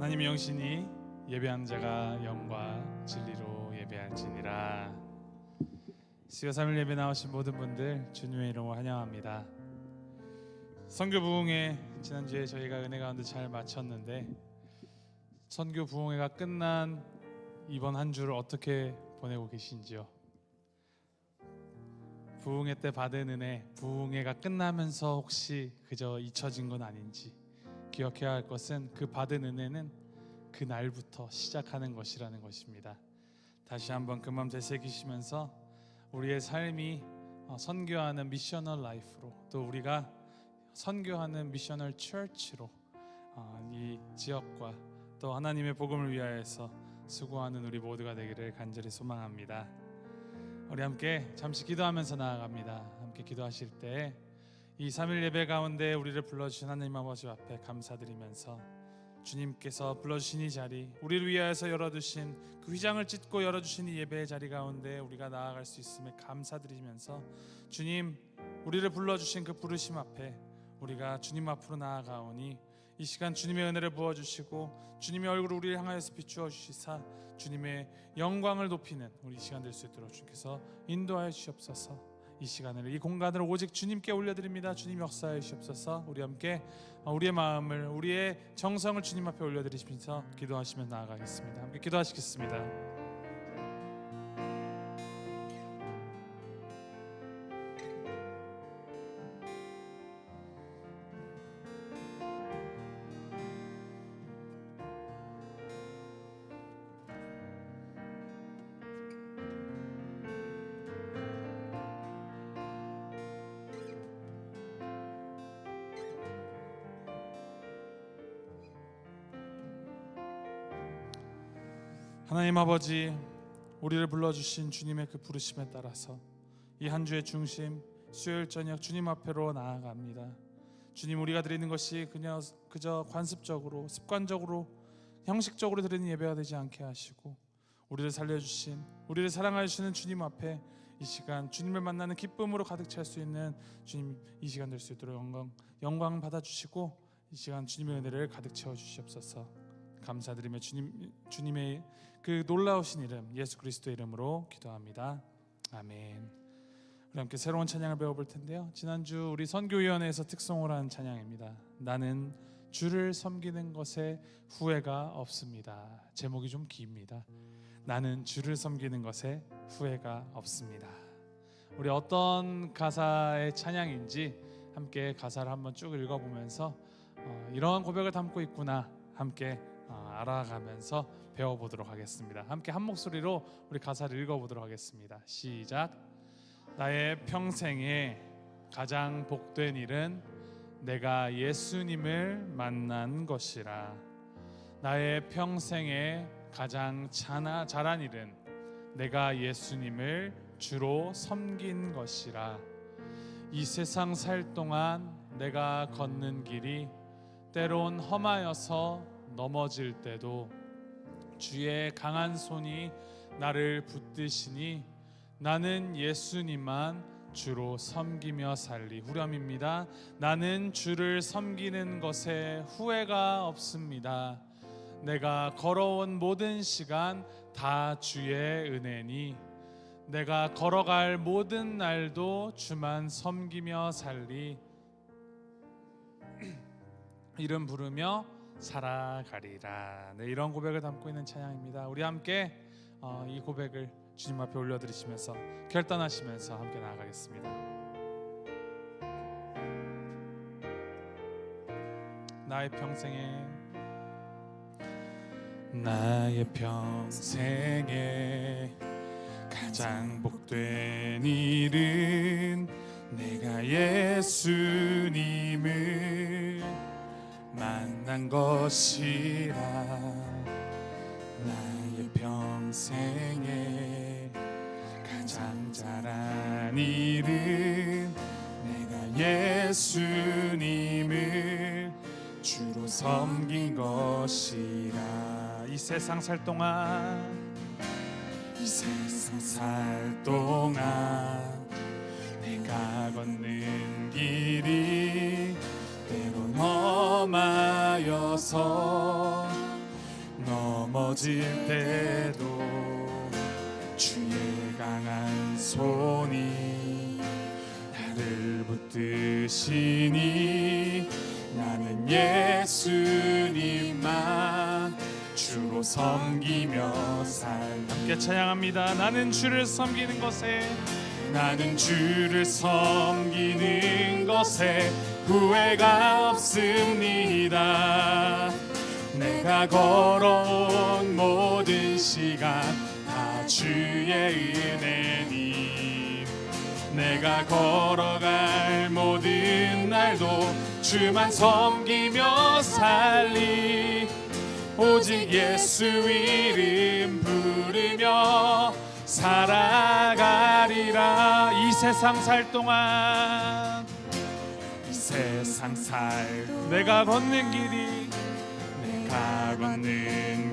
하나님의 영신이 예배하는 자가 영과 진리로 예배할지니라. 수요 3일 예배 나오신 모든 분들 주님의 이름으로 환영합니다. 선교 부흥회 지난주에 저희가 은혜 가운데 잘 마쳤는데, 선교 부흥회가 끝난 이번 한 주를 어떻게 보내고 계신지요? 부흥회 때 받은 은혜, 부흥회가 끝나면서 혹시 그저 잊혀진 건 아닌지 기억해야 할 것은, 그 받은 은혜는 그 날부터 시작하는 것이라는 것입니다. 다시 한번 그 마음 되새기시면서 우리의 삶이 선교하는 미셔널 라이프로, 또 우리가 선교하는 미셔널 처치로 이 지역과 또 하나님의 복음을 위하여서 수고하는 우리 모두가 되기를 간절히 소망합니다. 우리 함께 잠시 기도하면서 나아갑니다. 함께 기도하실 때 이 3일 예배 가운데 우리를 불러주신 하나님 아버지 앞에 감사드리면서, 주님께서 불러주신 이 자리, 우리를 위하여서 열어두신 그 휘장을 찢고 열어주신 이 예배의 자리 가운데 우리가 나아갈 수 있음에 감사드리면서, 주님, 우리를 불러주신 그 부르심 앞에 우리가 주님 앞으로 나아가오니 이 시간 주님의 은혜를 부어주시고 주님의 얼굴을 우리를 향하여서 비추어 주시사 주님의 영광을 높이는 우리 시간 될 수 있도록 주님께서 인도하여 주시옵소서. 이 시간을, 이 공간을 오직 주님께 올려드립니다. 주님 역사해 주시옵소서. 우리 함께 우리의 마음을, 우리의 정성을 주님 앞에 올려드리시면서 기도하시면서 나아가겠습니다. 함께 기도하시겠습니다. 하나님 아버지, 우리를 불러주신 주님의 그 부르심에 따라서 이 한 주의 중심, 수요일 저녁 주님 앞으로 나아갑니다. 주님, 우리가 드리는 것이 그저 관습적으로, 습관적으로, 형식적으로 드리는 예배가 되지 않게 하시고, 우리를 살려주신, 우리를 사랑하여 주시는 주님 앞에 이 시간 주님을 만나는 기쁨으로 가득 찰 수 있는 주님, 이 시간 될 수 있도록 영광 받아주시고 이 시간 주님의 은혜를 가득 채워 주시옵소서. 감사드리며 주님의 그 놀라우신 이름, 예수 그리스도의 이름으로 기도합니다. 아멘. 우리 함께 새로운 찬양을 배워볼 텐데요, 지난주 우리 선교위원회에서 특송을 한 찬양입니다. 나는 주를 섬기는 것에 후회가 없습니다. 제목이 좀 깁니다. 나는 주를 섬기는 것에 후회가 없습니다. 우리 어떤 가사의 찬양인지 함께 가사를 한번 쭉 읽어보면서 이러한 고백을 담고 있구나 함께 알아가면서 배워보도록 하겠습니다. 함께 한 목소리로 우리 가사를 읽어보도록 하겠습니다. 시작. 나의 평생에 가장 복된 일은 내가 예수님을 만난 것이라. 나의 평생에 가장 잘한 일은 내가 예수님을 주로 섬긴 것이라. 이 세상 살 동안 내가 걷는 길이 때론 험하여서 넘어질 때도 주의 강한 손이 나를 붙드시니 나는 예수님만 주로 섬기며 살리. 후렴입니다. 나는 주를 섬기는 것에 후회가 없습니다. 내가 걸어온 모든 시간 다 주의 은혜니 내가 걸어갈 모든 날도 주만 섬기며 살리. 이름 부르며 살아가리라. 네, 이런 고백을 담고 있는 찬양입니다. 우리 함께 이 고백을 주님 앞에 올려드리시면서 결단하시면서 함께 나아가겠습니다. 나의 평생에 가장 복된 일은 내가 예수님을 만난 것이라. 나의 평생에 가장 잘한 일은 내가 예수님을 주로 섬긴 것이라. 이 세상 살 동안 내가 걷는 길이 때론 험하여서 넘어질 때도 주의 강한 손이 나를 붙드시니 나는 예수님만 주로 섬기며 함께 찬양합니다. 나는 주를 섬기는 것에 후회가 없습니다. 내가 걸어온 모든 시간 다 주의 은혜니 내가 걸어갈 모든 날도 주만 섬기며 살리 오직 예수 이름 부르며 살아가리라. 이 세상 살 동안 내가 걷는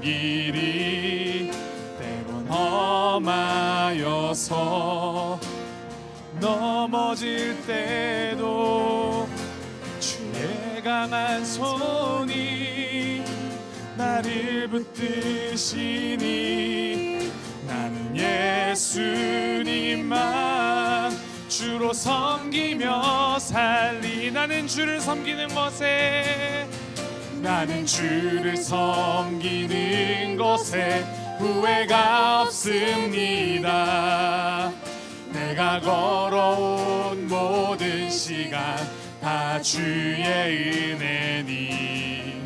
길이 때론 험하여서 넘어질 때도 주의 강한 손이 나를 붙드시니 나는 예수님만 주로 섬기며 살리. 나는 주를 섬기는 것에 후회가 없습니다. 내가 걸어온 모든 시간 다 주의 은혜니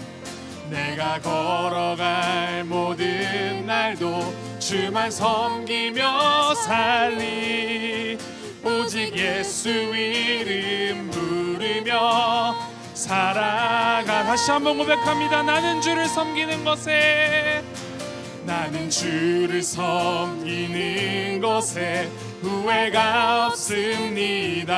내가 걸어갈 모든 날도 주만 섬기며 살리 오직 예수 이름 부르며 살아가. 다시 한번 고백합니다. 나는 주를 섬기는 것에 후회가 없습니다.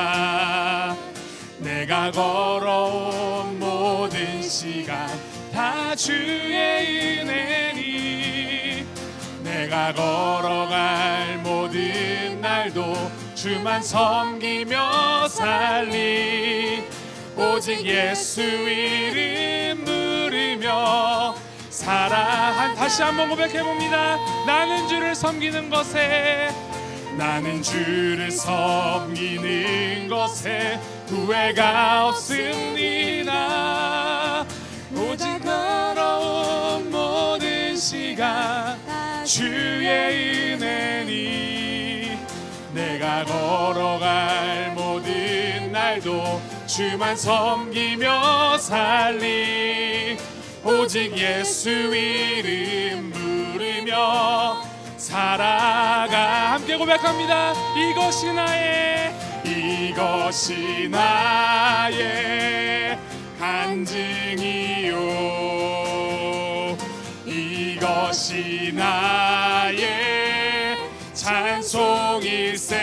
내가 걸어온 모든 시간 다 주의 은혜니 내가 걸어갈 모든 날도 주만 섬기며 살리 오직 예수 이름 부르며 살아. 다시 한번 고백해봅니다. 나는 주를 섬기는 것에 후회가 없습니다. 오직 걸어온 모든 시간 주의 은혜니 내가 걸어갈 모든 날도 주만 섬기며 살리 오직 예수 이름 부르며 살아가. 함께 고백합니다. 이것이 나의 간증이요 이것이 나의 찬송일세.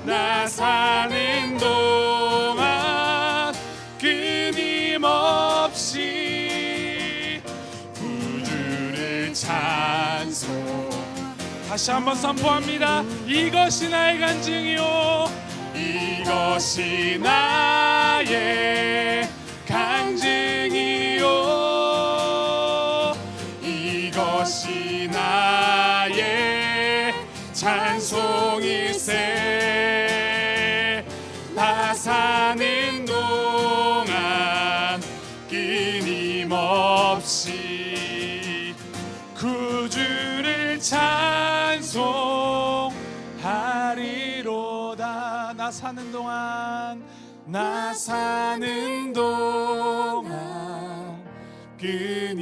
나 사는 동안 끊임없이 구주를 찬송. 다시 한번 선포합니다. 이것이 나의 간증이요 이것이 나의 간증이요 이것이 나의 찬송일세. 나 사는 동안 끊임없이 구주를 찬송하리로다. 나 사는 동안 끊임없이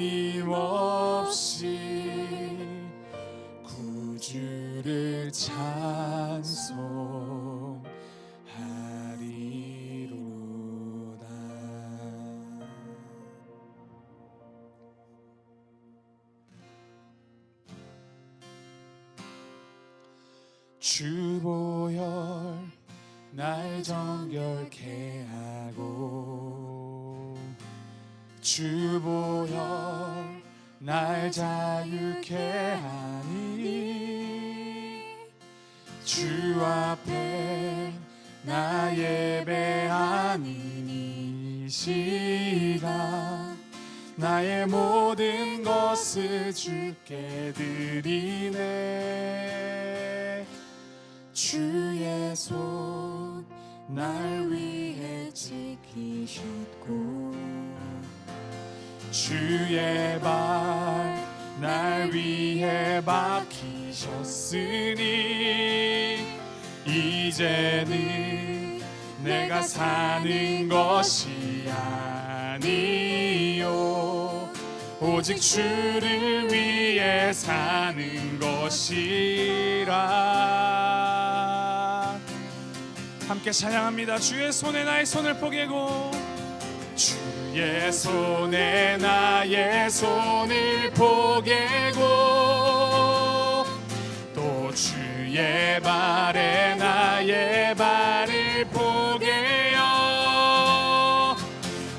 구주를 찬송하리로다. 주보혈 날 정결케 하고 주보혈 날 자유케 하니 주 앞에 나 예배하니 이 시간 나의 모든 것을 주께 드리네. 주의 손 날 위해 지키셨고 주의 발 날 위해 박히셨으니 이제는 내가 사는 것이 아니요 오직 주를 위해 사는 것이라. 함께 찬양합니다. 주의 손에 나의 손을 포개고 주의 손에 나의 손을 포개고 또 주의 발에 나의 발을 포개어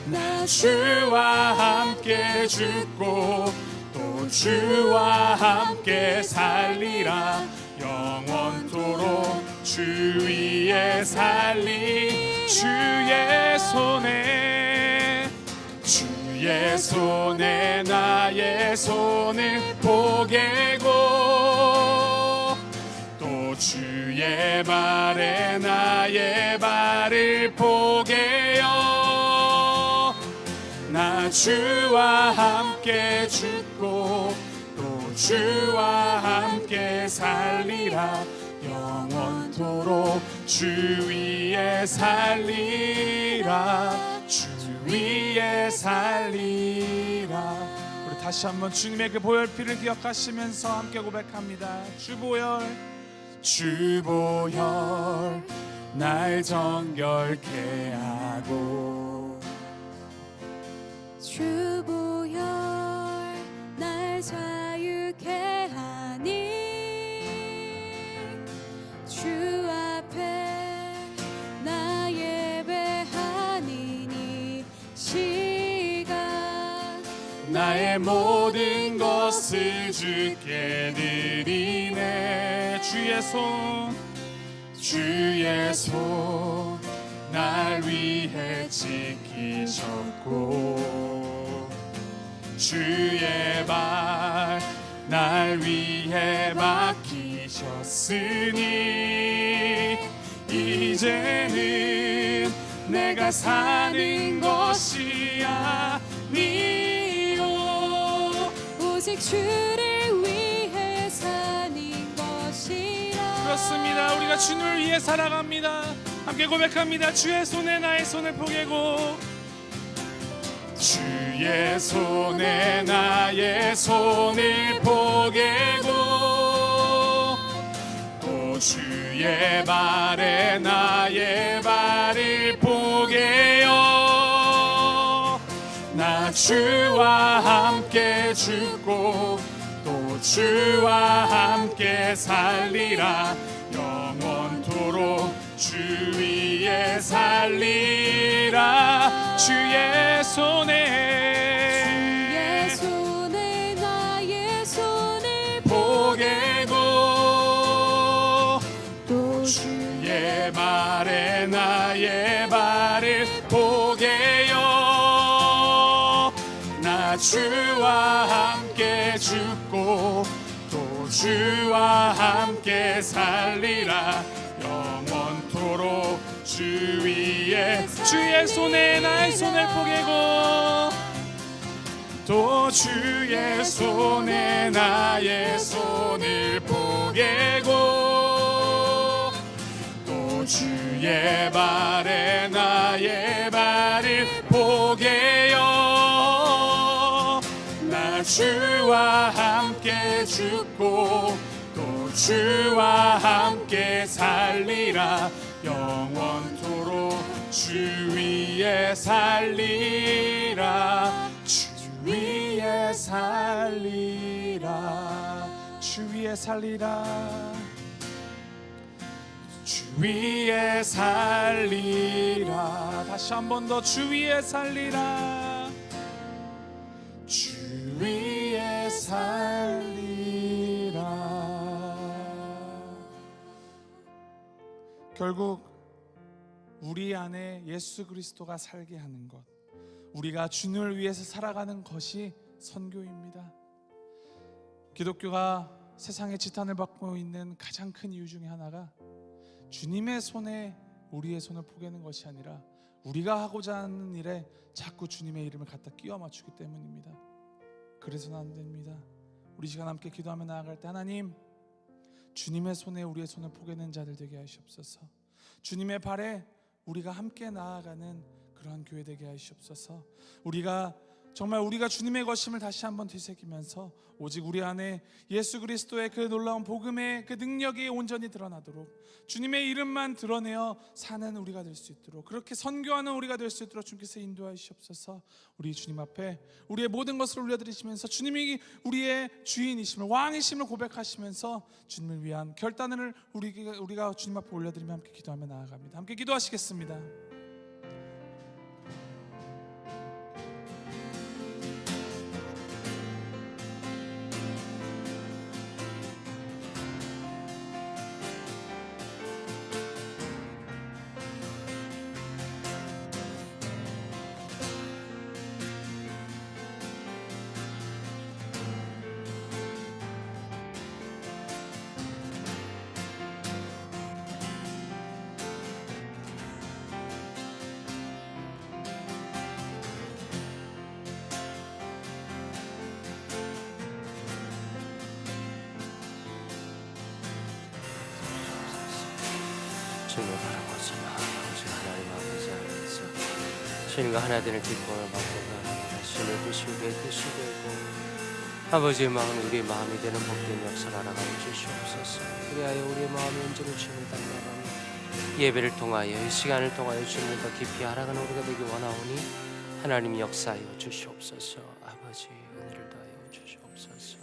나 주와 함께 죽고 또 주와 함께 살리라. 영원토록 주 위에 살리. 주의 손에 나의 손을 포개고 또 주의 발에 나의 발을 포개어 나 주와 함께 죽고 또 주와 함께 살리라. 영원토록 주 위에 살리라. 주 위에 살리라. 우리 다시 한번 주님의 그 보혈피를 기억하시면서 함께 고백합니다. 주보혈 날 정결케 하고 주보혈 날 자유케 하니 주 앞에 나 예배하니 이 시간 나의 모든 것을 주께 드리네. 주의 손 날 위해 지키셨고 주의 발 날 위해 박히셨으니 이제는 내가 사는 것이 아니요 오직 주를 위해 사는 것이라. 그렇습니다. 우리가 주님을 위해 살아갑니다. 함께 고백합니다. 주의 손에 나의 손을 포개고 주의 손에 나의 손을 포개고 또 주의 발에 나의 발을 포개어 나 주와 함께 죽고 또 주와 함께 살리라. 영원토록 주 위에 살리라. 주의 손에 나의 손을 포개고 또 주의 발에 나의 발을 포개어 나 주와 함께 죽고 또 주와 함께 살리라. 영원토록 주 위에 주의 손에 나의 손을 포개고 또 주의 손에 나의 손을 포개고 또 주의 발에 나의 발을 포개어 나 주와 함께 죽고 또 주와 함께 살리라. 영원토록 주 위에 살리라. 주 위에 살리라. 주 위에 살리라. 주 위에 살리라. 다시 한 번 더 주 위에 살리라. 주 위에 살리라. 결국 우리 안에 예수 그리스도가 살게 하는 것, 우리가 주님을 위해서 살아가는 것이 선교입니다. 기독교가 세상의 지탄을 받고 있는 가장 큰 이유 중에 하나가 주님의 손에 우리의 손을 포개는 것이 아니라 우리가 하고자 하는 일에 자꾸 주님의 이름을 갖다 끼워 맞추기 때문입니다. 그래서는 안 됩니다. 우리 시간 함께 기도하며 나아갈 때 하나님, 주님의 손에 우리의 손을 포개는 자들 되게 하시옵소서. 주님의 발에 우리가 함께 나아가는 그러한 교회 되게 하시옵소서. 정말 우리가 주님의 것임을 다시 한번 되새기면서 오직 우리 안에 예수 그리스도의 그 놀라운 복음의 그 능력이 온전히 드러나도록 주님의 이름만 드러내어 사는 우리가 될 수 있도록, 그렇게 선교하는 우리가 될 수 있도록 주님께서 인도하시옵소서. 우리 주님 앞에 우리의 모든 것을 올려드리시면서 주님이 우리의 주인이심을, 왕이심을 고백하시면서 주님을 위한 결단을 우리가 주님 앞에 올려드리며 함께 기도하며 나아갑니다. 함께 기도하시겠습니다. 주님을 바라보지 마. 오직 하나님 아버지 안에서 주님과 하나 되는 기쁨을 맛보고 하나님 주님의 뜻이 우리의 뜻이 되고 아버지의 마음이 우리의 마음이 되는 복된 역사를 알아가는 주시옵소서. 그리하여 우리의 마음이 온전히 주님을 닮아가며 예배를 통하여 이 시간을 통하여 주님을 더 깊이 알아가는 우리가 되기 원하오니 하나님 역사하여 주시옵소서. 아버지 은혜를 더하여 주시옵소서.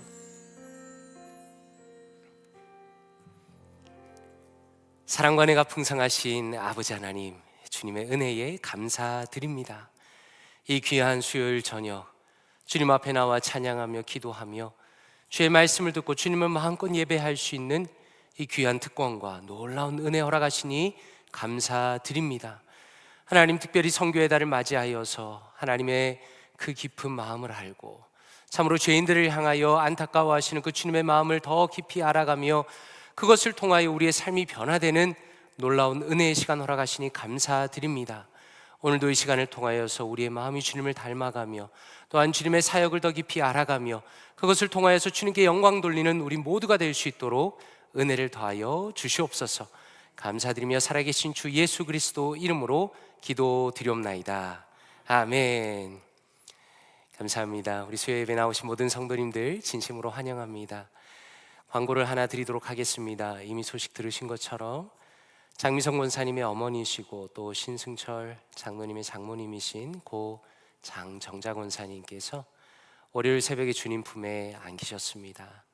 사랑과 은혜가 풍성하신 아버지 하나님, 주님의 은혜에 감사드립니다. 이 귀한 수요일 저녁 주님 앞에 나와 찬양하며 기도하며 주의 말씀을 듣고 주님을 마음껏 예배할 수 있는 이 귀한 특권과 놀라운 은혜 허락하시니 감사드립니다. 하나님, 특별히 선교의 달을 맞이하여서 하나님의 그 깊은 마음을 알고 참으로 죄인들을 향하여 안타까워하시는 그 주님의 마음을 더 깊이 알아가며 그것을 통하여 우리의 삶이 변화되는 놀라운 은혜의 시간 허락하시니 감사드립니다. 오늘도 이 시간을 통하여서 우리의 마음이 주님을 닮아가며 또한 주님의 사역을 더 깊이 알아가며 그것을 통하여서 주님께 영광 돌리는 우리 모두가 될 수 있도록 은혜를 더하여 주시옵소서. 감사드리며 살아계신 주 예수 그리스도 이름으로 기도드리옵나이다. 아멘. 감사합니다. 우리 수요 예배 나오신 모든 성도님들 진심으로 환영합니다. 광고를 하나 드리도록 하겠습니다. 이미 소식 들으신 것처럼 장미성 권사님의 어머니시고 또 신승철 장로님의 장모님이신 고 장정자 권사님께서 월요일 새벽에 주님 품에 안기셨습니다.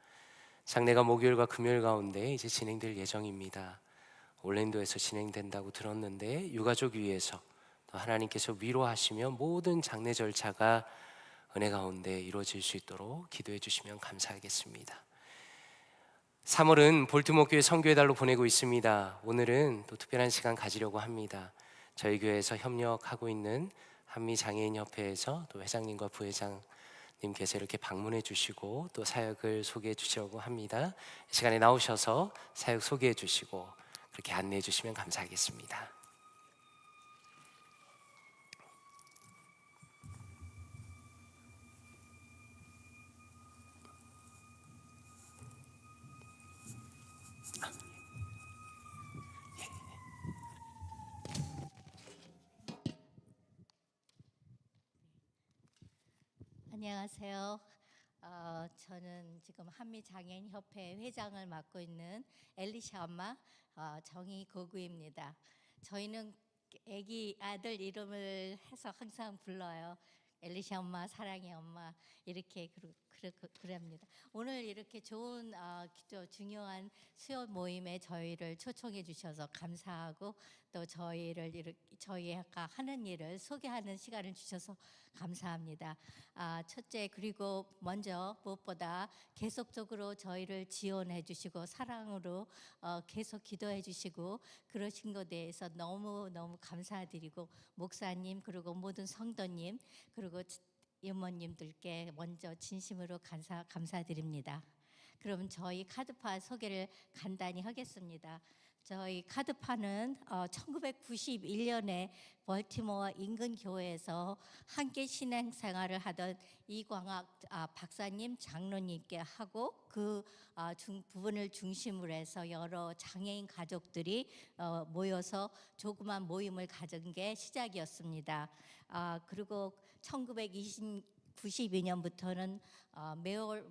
장례가 목요일과 금요일 가운데 이제 진행될 예정입니다. 올랜도에서 진행된다고 들었는데 유가족 위에서 또 하나님께서 위로하시며 모든 장례 절차가 은혜 가운데 이루어질 수 있도록 기도해 주시면 감사하겠습니다. 3월은 볼티모어 교회 선교의 달로 보내고 있습니다. 오늘은 또 특별한 시간 가지려고 합니다. 저희 교회에서 협력하고 있는 한미장애인협회에서 또 회장님과 부회장님께서 이렇게 방문해 주시고 또 사역을 소개해 주시려고 합니다. 이 시간에 나오셔서 사역 소개해 주시고 그렇게 안내해 주시면 감사하겠습니다. 안녕하세요. 저는 지금 한미장애인협회 회장을 맡고 있는 엘리샤 엄마 정희 고구입니다. 저희는 아기 아들 이름을 해서 항상 불러요. 엘리샤 엄마, 사랑의 엄마 이렇게 그럽니다. 오늘 이렇게 좋은 중요한 수요 모임에 저희를 초청해 주셔서 감사하고 또 저희가 하는 일을 소개하는 시간을 주셔서 감사합니다. 첫째, 그리고 먼저 무엇보다 계속적으로 저희를 지원해 주시고 사랑으로 계속 기도해 주시고 그러신 것에 대해서 너무 감사드리고, 목사님 그리고 모든 성도님 그리고 이모님들께 먼저 진심으로 감사드립니다. 그럼 저희 카드파 소개를 간단히 하겠습니다. 저희 카드파는 1991년에 벌티모어 인근 교회에서 함께 신앙생활을 하던 이광학 박사님 장로님께 하고 그 부분을 중심으로 해서 여러 장애인 가족들이 모여서 조그만 모임을 가진 게 시작이었습니다. 그리고 1992년부터는 매월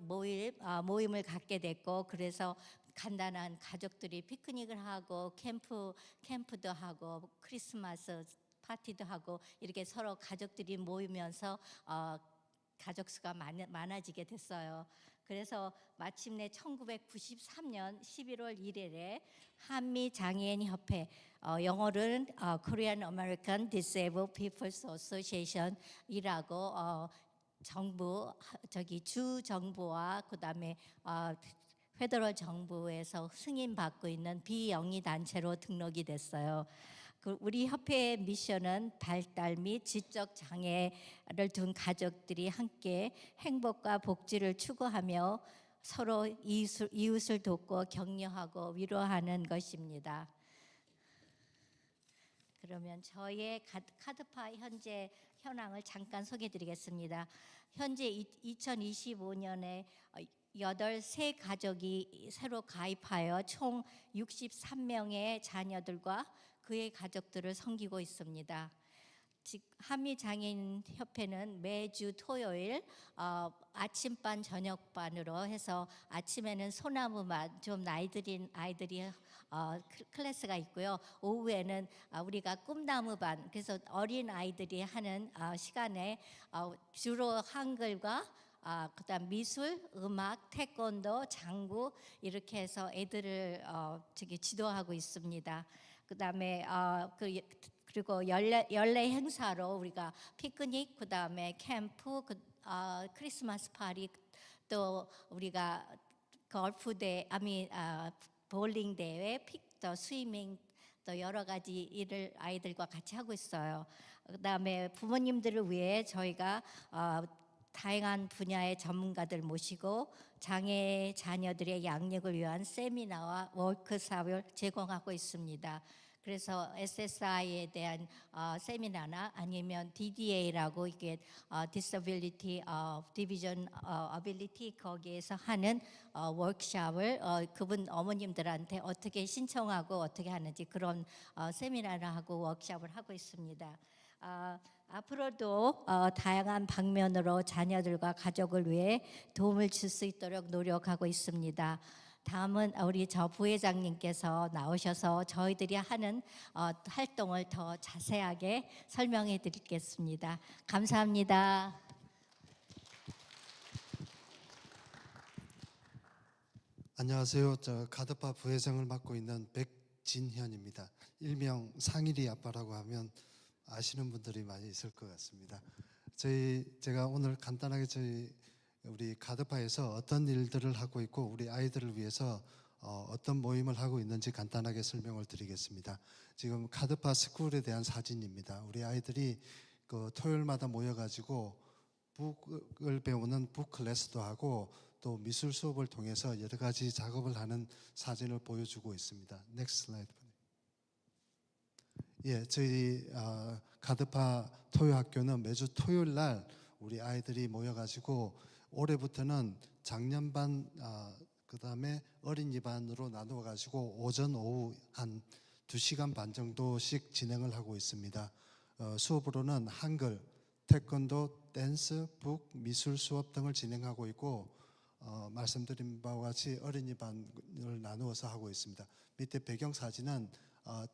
모임을 갖게 됐고, 그래서 간단한 가족들이 피크닉을 하고 캠프도 하고 크리스마스 파티도 하고 이렇게 서로 가족들이 모이면서 가족 수가 많아지게 됐어요. 그래서 마침내 1993년 11월 1일에 한미 장애인 협회, 영어로는 Korean American Disabled People's Association이라고 주 정부와 그다음에 페더럴 정부에서 승인받고 있는 비영리 단체로 등록이 됐어요. 우리 협회의 미션은 발달 및 지적 장애를 둔 가족들이 함께 행복과 복지를 추구하며 서로 이웃을 돕고 격려하고 위로하는 것입니다. 그러면 저희의 카드파 현재 현황을 잠깐 소개해드리겠습니다. 현재 2025년에 8세 가족이 새로 가입하여 총 63명의 자녀들과 그의 가족들을 섬기고 있습니다. 한미장애인 협회는 매주 토요일 아침반 저녁반으로 해서 아침에는 소나무반 좀 나이 들인 아이들이 클래스가 있고요. 오후에는 우리가 꿈나무반, 그래서 어린 아이들이 하는 시간에 주로 한글과 그다음 미술, 음악, 태권도, 장구 이렇게 해서 애들을 지도하고 있습니다. 그다음에 그리고 연례 행사로 우리가 피크닉, 그다음에 캠프, 크리스마스 파티, 또 우리가 골프 볼링 대회, 또 스위밍, 또 여러 가지 일을 아이들과 같이 하고 있어요. 그다음에 부모님들을 위해 저희가 다양한 분야의 전문가들 모시고 장애 자녀들의 양육을 위한 세미나와 워크숍을 제공하고 있습니다. 그래서 SSI에 대한 세미나나 아니면 DDA라고 이게 Disability Division Ability 거기에서 하는 워크숍을 그분 어머님들한테 어떻게 신청하고 어떻게 하는지 그런 세미나를 하고 워크숍을 하고 있습니다. 앞으로도 다양한 방면으로 자녀들과 가족을 위해 도움을 줄 수 있도록 노력하고 있습니다. 다음은 우리 부회장님께서 나오셔서 저희들이 하는 활동을 더 자세하게 설명해 드리겠습니다. 감사합니다. 안녕하세요. 저 카드파 부회장을 맡고 있는 백진현입니다. 일명 상일이 아빠라고 하면 아시는 분들이 많이 있을 것 같습니다. 제가 오늘 간단하게 우리 카드파에서 어떤 일들을 하고 있고 우리 아이들을 위해서 어떤 모임을 하고 있는지 간단하게 설명을 드리겠습니다. 지금 카드파 스쿨에 대한 사진입니다. 우리 아이들이 그 토요일마다 모여가지고 북을 배우는 북 클래스도 하고 또 미술 수업을 통해서 여러 가지 작업을 하는 사진을 보여주고 있습니다. 넥스트 슬라이드. 예, 저희 카드파 토요학교는 매주 토요일 날 우리 아이들이 모여가지고 올해부터는 작년반 그다음에 어린이반으로 나누어가지고 오전 오후 한 2시간 반 정도씩 진행을 하고 있습니다. 수업으로는 한글, 태권도, 댄스, 북, 미술 수업 등을 진행하고 있고 말씀드린 바와 같이 어린이반을 나누어서 하고 있습니다. 밑에 배경 사진은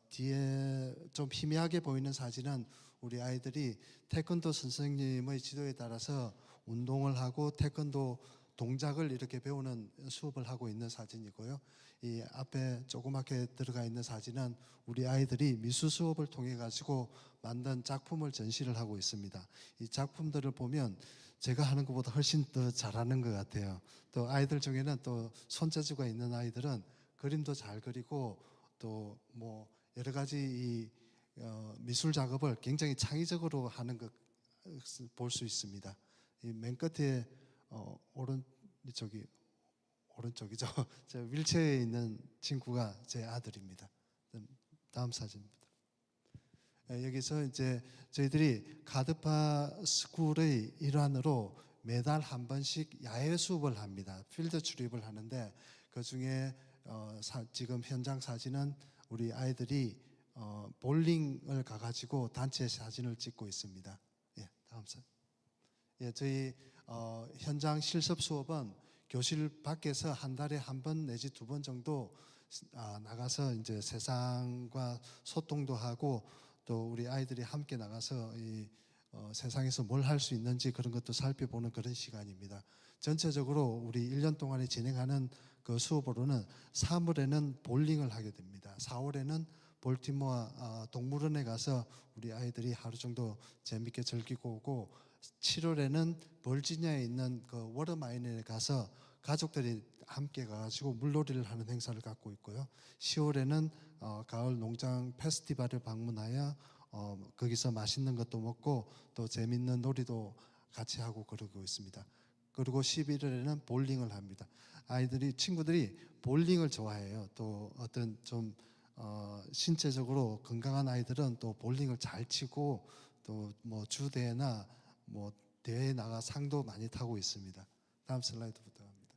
뒤에 좀 희미하게 보이는 사진은 우리 아이들이 태권도 선생님의 지도에 따라서 운동을 하고 태권도 동작을 이렇게 배우는 수업을 하고 있는 사진이고요. 이 앞에 조그맣게 들어가 있는 사진은 우리 아이들이 미술 수업을 통해 가지고 만든 작품을 전시를 하고 있습니다. 이 작품들을 보면 제가 하는 것보다 훨씬 더 잘하는 것 같아요. 또 아이들 중에는 또 손재주가 있는 아이들은 그림도 잘 그리고 또 뭐 여러 가지 이 미술 작업을 굉장히 창의적으로 하는 것 볼 수 있습니다. 이 맨 끝에 오른쪽이죠. 저 윌체어에 있는 친구가 제 아들입니다. 다음 사진입니다. 여기서 이제 저희들이 가드파 스쿨의 일환으로 매달 한 번씩 야외 수업을 합니다. 필드 출입을 하는데 그 중에 지금 현장 사진은 우리 아이들이 볼링을 가가지고 단체 사진을 찍고 있습니다. 예, 다음 사진. 예, 저희 현장 실습 수업은 교실 밖에서 한 달에 한 번 내지 두 번 정도 나가서 이제 세상과 소통도 하고 또 우리 아이들이 함께 나가서 이 세상에서 뭘 할 수 있는지 그런 것도 살펴보는 그런 시간입니다. 전체적으로 우리 1년 동안에 진행하는 그 수업으로는 3월에는 볼링을 하게 됩니다. 4월에는 볼티모어 동물원에 가서 우리 아이들이 하루 정도 재밌게 즐기고 오고 7월에는 버지니아에 있는 그 워터마인에 가서 가족들이 함께 가가지고 물놀이를 하는 행사를 갖고 있고요. 10월에는 가을 농장 페스티벌을 방문하여 거기서 맛있는 것도 먹고 또 재밌는 놀이도 같이 하고 그러고 있습니다. 그리고 11월에는 볼링을 합니다. 친구들이 볼링을 좋아해요. 또 어떤 좀 신체적으로 건강한 아이들은 또 볼링을 잘 치고 또 뭐 주대회나 뭐 대회에 나가 상도 많이 타고 있습니다. 다음 슬라이드부터 합니다.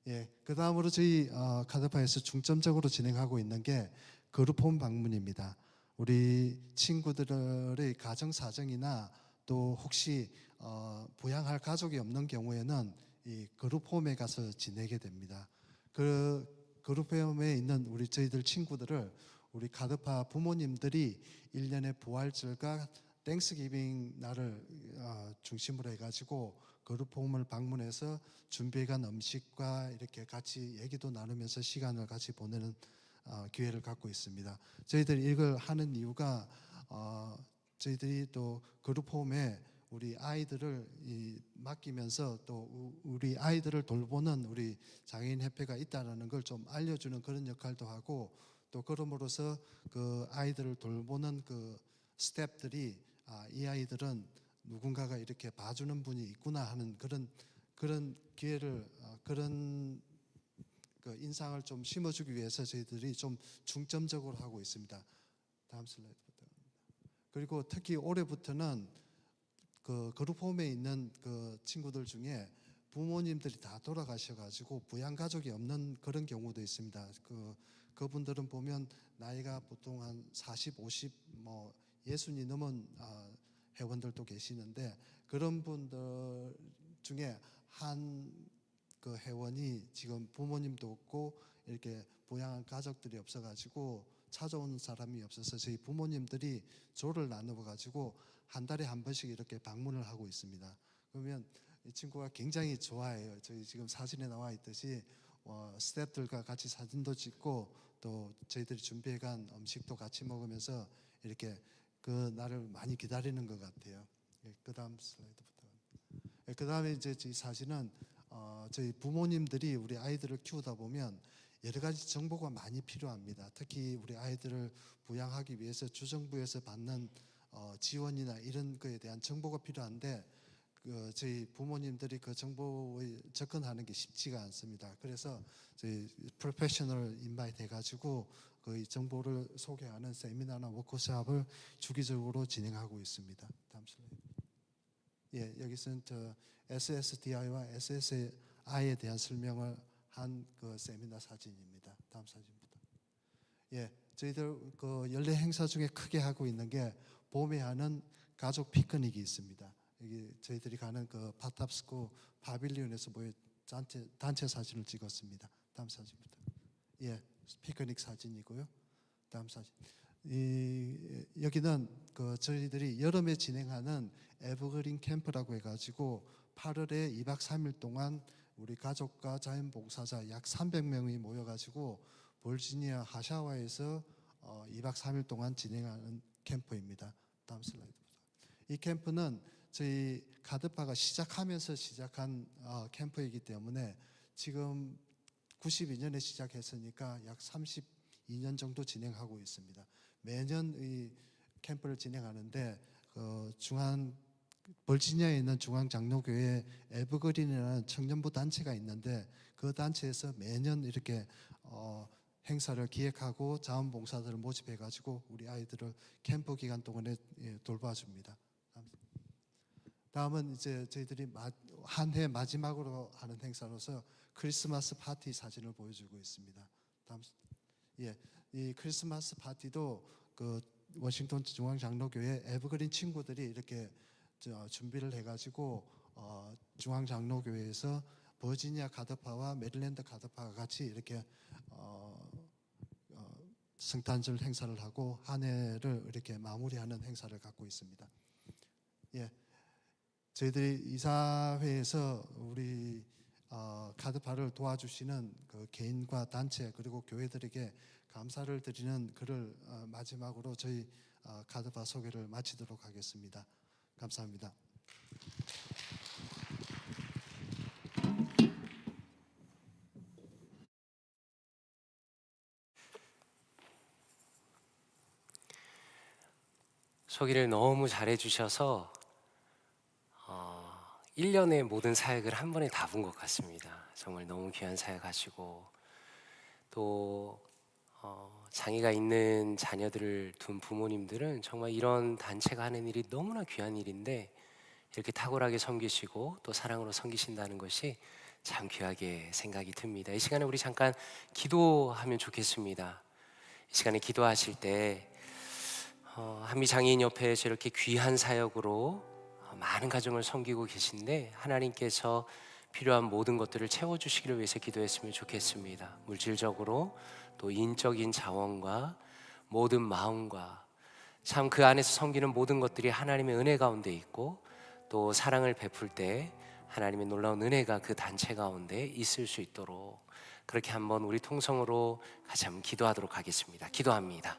예, 그 다음으로 저희 카드파에서 중점적으로 진행하고 있는 게 그룹홈 방문입니다. 우리 친구들의 가정 사정이나 또 혹시 부양할 가족이 없는 경우에는 이 그룹홈에 가서 지내게 됩니다. 그 그룹홈에 있는 저희들 친구들을 우리 카드파 부모님들이 1년의 부활절과 땡스기빙 날을 중심으로 해가지고 그룹홈을 방문해서 준비해간 음식과 이렇게 같이 얘기도 나누면서 시간을 같이 보내는 기회를 갖고 있습니다. 저희들이 이걸 하는 이유가 저희들이 또 그룹홈에 우리 아이들을 맡기면서 또 우리 아이들을 돌보는 우리 장애인협회가 있다는 걸 좀 알려주는 그런 역할도 하고 또 그럼으로써 그 아이들을 돌보는 그 스태프들이 이 아이들은 누군가가 이렇게 봐주는 분이 있구나 하는 그런 기회를 그런 그 인상을 좀 심어주기 위해서 저희들이 좀 중점적으로 하고 있습니다. 다음 슬라이드부터. 그리고 특히 올해부터는 그 그룹홈에 있는 그 친구들 중에 부모님들이 다 돌아가셔가지고 부양 가족이 없는 그런 경우도 있습니다. 그분들은 보면 나이가 보통 한 40, 50, 뭐 60이 넘은 회원들도 계시는데 그런 분들 중에 한 그 회원이 지금 부모님도 없고 이렇게 부양한 가족들이 없어가지고 찾아오는 사람이 없어서 저희 부모님들이 조를 나누어 가지고 한 달에 한 번씩 이렇게 방문을 하고 있습니다. 그러면 이 친구가 굉장히 좋아해요. 저희 지금 사진에 나와 있듯이 스태프들과 같이 사진도 찍고 또 저희들이 준비해간 음식도 같이 먹으면서 이렇게 그 날을 많이 기다리는 것 같아요. 그 다음 슬라이드부터. 그 다음에 이제 이 사진은 저희 부모님들이 우리 아이들을 키우다 보면 여러 가지 정보가 많이 필요합니다. 특히 우리 아이들을 부양하기 위해서 주정부에서 받는 지원이나 이런 거에 대한 정보가 필요한데 저희 부모님들이 그 정보에 접근하는 게 쉽지가 않습니다. 그래서 저희 프로페셔널 인바이트 해가지고 그 정보를 소개하는 세미나나 워크숍을 주기적으로 진행하고 있습니다. 다음 슬라이드. 예, 여기서는 SSDI와 SSI에 대한 설명을 한 그 세미나 사진입니다. 다음 사진부터. 예, 저희들 그 연례 행사 중에 크게 하고 있는 게 봄에 하는 가족 피크닉이 있습니다. 여기 저희들이 가는 그 파탑스코 파빌리온에서 모여 단체 사진을 찍었습니다. 다음 사진부터. 예, 피크닉 사진이고요. 다음 사진. 여기는 그 저희들이 여름에 진행하는 에버그린 캠프라고 해가지고 8월에 2박 3일 동안 우리 가족과 자연봉사자 약 300명이 모여가지고 버지니아 하샤와에서 2박 3일 동안 진행하는 캠프입니다. 다음 슬라이드입니다. 이 캠프는 저희 가드파가 시작하면서 시작한 캠프이기 때문에 지금 92년에 시작했으니까 약 32년 정도 진행하고 있습니다. 매년 이 캠프를 진행하는데 버지니아에 있는 중앙장로교회 에버그린이라는 청년부 단체가 있는데 그 단체에서 매년 이렇게 행사를 기획하고 자원봉사들을 모집해가지고 우리 아이들을 캠프 기간 동안에 돌봐줍니다. 다음은 이제 저희들이 한 해 마지막으로 하는 행사로서 크리스마스 파티 사진을 보여주고 있습니다. 다음, 이 크리스마스 파티도 그 워싱턴 중앙장로교회 에버그린 친구들이 이렇게 준비를 해가지고 중앙장로교회에서 버지니아 가드파와 메릴랜드 가드파가 같이 이렇게 성탄절 행사를 하고 한 해를 이렇게 마무리하는 행사를 갖고 있습니다. 저희들이 이사회에서 우리 가드파를 도와주시는 그 개인과 단체 그리고 교회들에게 감사를 드리는 글을 마지막으로 저희 가드파 소개를 마치도록 하겠습니다. 감사합니다. 소개를 너무 잘해주셔서 1년의 모든 사역을 한 번에 다 본 것 같습니다. 정말 너무 귀한 사역하시고 또 장애가 있는 자녀들을 둔 부모님들은 정말 이런 단체가 하는 일이 너무나 귀한 일인데 이렇게 탁월하게 섬기시고 또 사랑으로 섬기신다는 것이 참 귀하게 생각이 듭니다. 이 시간에 우리 잠깐 기도하면 좋겠습니다. 이 시간에 기도하실 때 한미장애인협회에 저렇게 귀한 사역으로 많은 가정을 섬기고 계신데 하나님께서 필요한 모든 것들을 채워주시기를 위해서 기도했으면 좋겠습니다. 물질적으로 또 인적인 자원과 모든 마음과 참 그 안에서 섬기는 모든 것들이 하나님의 은혜 가운데 있고 또 사랑을 베풀 때 하나님의 놀라운 은혜가 그 단체 가운데 있을 수 있도록 그렇게 한번 우리 통성으로 같이 한번 기도하도록 하겠습니다. 기도합니다.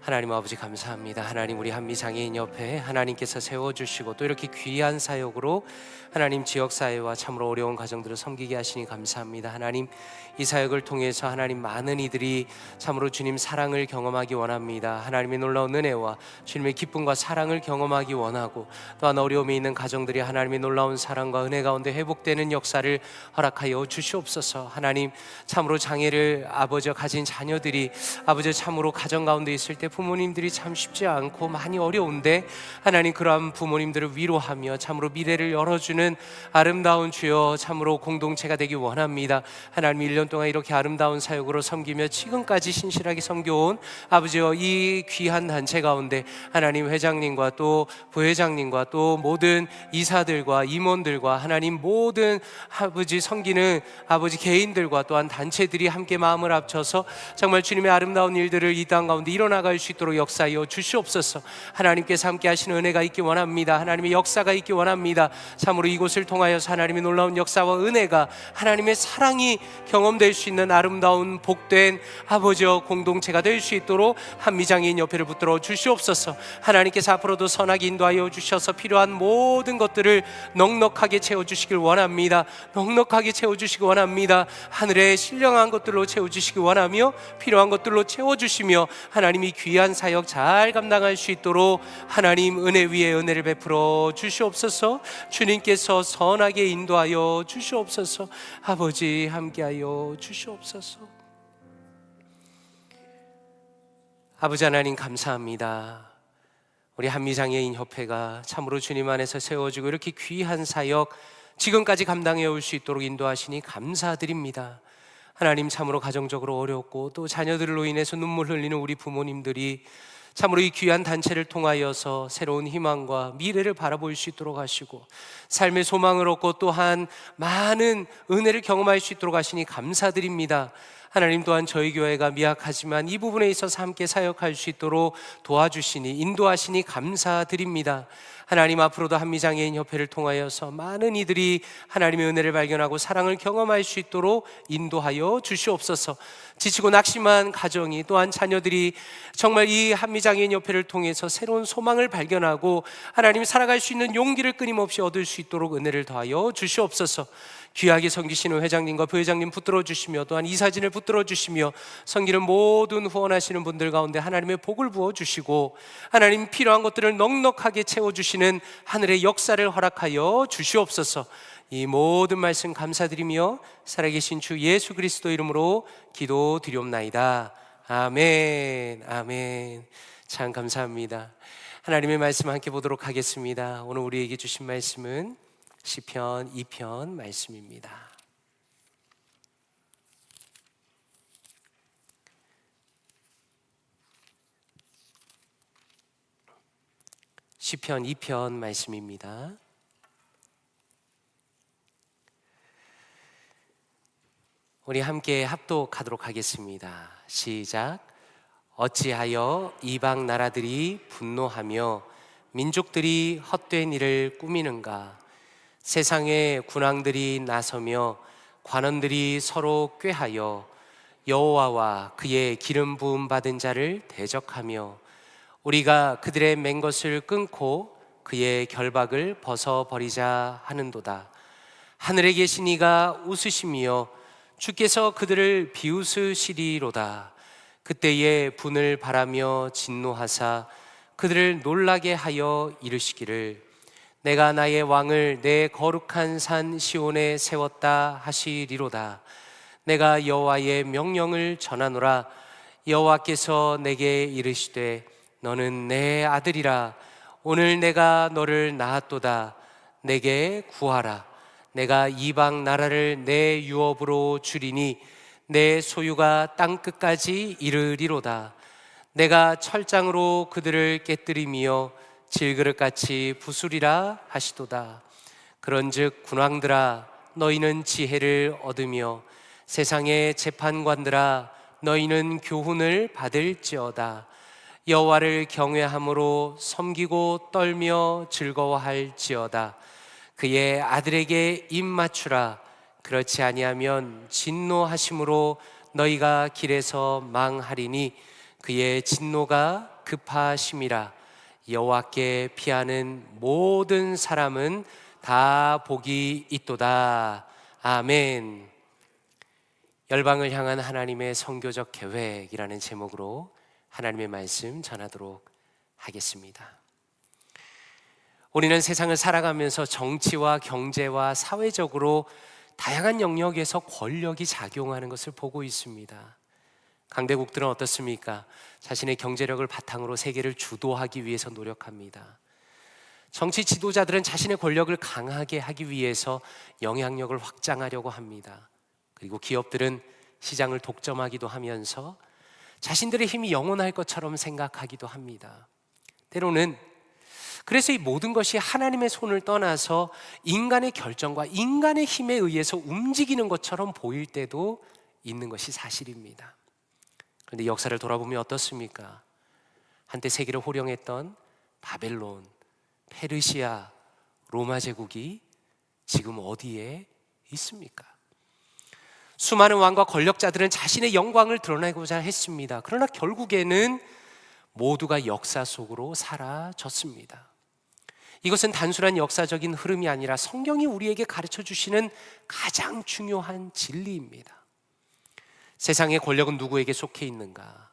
하나님 아버지 감사합니다. 하나님 우리 한미장애인협회에 하나님께서 세워주시고 또 이렇게 귀한 사역으로 하나님 지역사회와 참으로 어려운 가정들을 섬기게 하시니 감사합니다. 하나님 이 사역을 통해서 하나님 많은 이들이 참으로 주님 사랑을 경험하기 원합니다. 하나님의 놀라운 은혜와 주님의 기쁨과 사랑을 경험하기 원하고 또한 어려움이 있는 가정들이 하나님의 놀라운 사랑과 은혜 가운데 회복되는 역사를 허락하여 주시옵소서. 하나님 참으로 장애를 아버지와 가진 자녀들이 아버지 참으로 가정 가운데 있을 때 부모님들이 참 쉽지 않고 많이 어려운데 하나님 그러한 부모님들을 위로하며 참으로 미래를 열어주는 아름다운 주여 참으로 공동체가 되기 원합니다. 하나님 1년 동안 이렇게 아름다운 사역으로 섬기며 지금까지 신실하게 섬겨온 아버지여 이 귀한 단체 가운데 하나님 회장님과 또 부회장님과 또 모든 이사들과 임원들과 하나님 모든 아버지 섬기는 아버지 개인들과 또한 단체들이 함께 마음을 합쳐서 정말 주님의 아름다운 일들을 이 땅 가운데 일어나갈 수 있도록 역사하여 주시옵소서. 하나님께서 함께 하시는 은혜가 있기 원합니다. 하나님의 역사가 있기 원합니다. 참으로 이곳을 통하여서 하나님의 놀라운 역사와 은혜가 하나님의 사랑이 경험될 수 있는 아름다운 복된 아버지와 공동체가 될 수 있도록 한미장애인협회를 붙들어 주시옵소서. 하나님께서 앞으로도 선하게 인도하여 주셔서 필요한 모든 것들을 넉넉하게 채워주시길 원합니다. 넉넉하게 채워주시기 원합니다. 하늘에 신령한 것들로 채워주시기 원하며 필요한 것들로 채워주시며 하나님이 귀한 사역 잘 감당할 수 있도록 하나님 은혜 위에 은혜를 베풀어 주시옵소서. 주님께서 선하게 인도하여 주시옵소서. 아버지 함께하여 주시옵소서. 아버지 하나님 감사합니다. 우리 한미장애인협회가 참으로 주님 안에서 세워지고 이렇게 귀한 사역 지금까지 감당해 올 수 있도록 인도하시니 감사드립니다. 하나님 참으로 가정적으로 어렵고 또 자녀들로 인해서 눈물 흘리는 우리 부모님들이 참으로 이 귀한 단체를 통하여서 새로운 희망과 미래를 바라볼 수 있도록 하시고 삶의 소망을 얻고 또한 많은 은혜를 경험할 수 있도록 하시니 감사드립니다. 하나님 또한 저희 교회가 미약하지만 이 부분에 있어서 함께 사역할 수 있도록 도와주시니 인도하시니 감사드립니다. 하나님 앞으로도 한미장애인 협회를 통하여서 많은 이들이 하나님의 은혜를 발견하고 사랑을 경험할 수 있도록 인도하여 주시옵소서. 지치고 낙심한 가정이 또한 자녀들이 정말 이 한미장애인 협회를 통해서 새로운 소망을 발견하고 하나님 살아갈 수 있는 용기를 끊임없이 얻을 수 있도록 은혜를 더하여 주시옵소서. 귀하게 섬기시는 회장님과 부회장님 붙들어 주시며 또한 이사진을 붙들어 주시며 섬기는 모든 후원하시는 분들 가운데 하나님의 복을 부어 주시고 하나님 필요한 것들을 넉넉하게 채워 주시는 하늘의 역사를 허락하여 주시옵소서. 이 모든 말씀 감사드리며 살아계신 주 예수 그리스도 이름으로 기도드리옵나이다. 아멘. 아멘. 참 감사합니다. 하나님의 말씀 함께 보도록 하겠습니다. 오늘 우리에게 주신 말씀은 시편 2편 말씀입니다. 시편 2편 말씀입니다. 우리 함께 합독하도록 하겠습니다. 시작. 어찌하여 이방 나라들이 분노하며 민족들이 헛된 일을 꾸미는가? 세상의 군왕들이 나서며 관원들이 서로 꾀하여 여호와와 그의 기름 부음 받은 자를 대적하며 우리가 그들의 맹것을 끊고 그의 결박을 벗어버리자 하는도다. 하늘에 계신 이가 웃으시며 주께서 그들을 비웃으시리로다. 그때에 분을 바라며 진노하사 그들을 놀라게 하여 이르시기를 내가 나의 왕을 내 거룩한 산 시온에 세웠다 하시리로다. 내가 여호와의 명령을 전하노라. 여호와께서 내게 이르시되 너는 내 아들이라. 오늘 내가 너를 낳았도다. 내게 구하라. 내가 이방 나라를 내 유업으로 주리니 내 소유가 땅 끝까지 이르리로다. 내가 철장으로 그들을 깨뜨리며 질그릇같이 부수리라 하시도다. 그런즉 군왕들아 너희는 지혜를 얻으며 세상의 재판관들아 너희는 교훈을 받을지어다. 여호와를 경외함으로 섬기고 떨며 즐거워할지어다. 그의 아들에게 입 맞추라. 그렇지 아니하면 진노하심으로 너희가 길에서 망하리니 그의 진노가 급하심이라. 여호와께 피하는 모든 사람은 다 복이 있도다. 아멘. 열방을 향한 하나님의 선교적 계획이라는 제목으로 하나님의 말씀 전하도록 하겠습니다. 우리는 세상을 살아가면서 정치와 경제와 사회적으로 다양한 영역에서 권력이 작용하는 것을 보고 있습니다. 강대국들은 어떻습니까? 자신의 경제력을 바탕으로 세계를 주도하기 위해서 노력합니다. 정치 지도자들은 자신의 권력을 강하게 하기 위해서 영향력을 확장하려고 합니다. 그리고 기업들은 시장을 독점하기도 하면서 자신들의 힘이 영원할 것처럼 생각하기도 합니다. 때로는 그래서 이 모든 것이 하나님의 손을 떠나서 인간의 결정과 인간의 힘에 의해서 움직이는 것처럼 보일 때도 있는 것이 사실입니다. 그런데 역사를 돌아보면 어떻습니까? 한때 세계를 호령했던 바벨론, 페르시아, 로마 제국이 지금 어디에 있습니까? 수많은 왕과 권력자들은 자신의 영광을 드러내고자 했습니다. 그러나 결국에는 모두가 역사 속으로 사라졌습니다. 이것은 단순한 역사적인 흐름이 아니라 성경이 우리에게 가르쳐 주시는 가장 중요한 진리입니다. 세상의 권력은 누구에게 속해 있는가?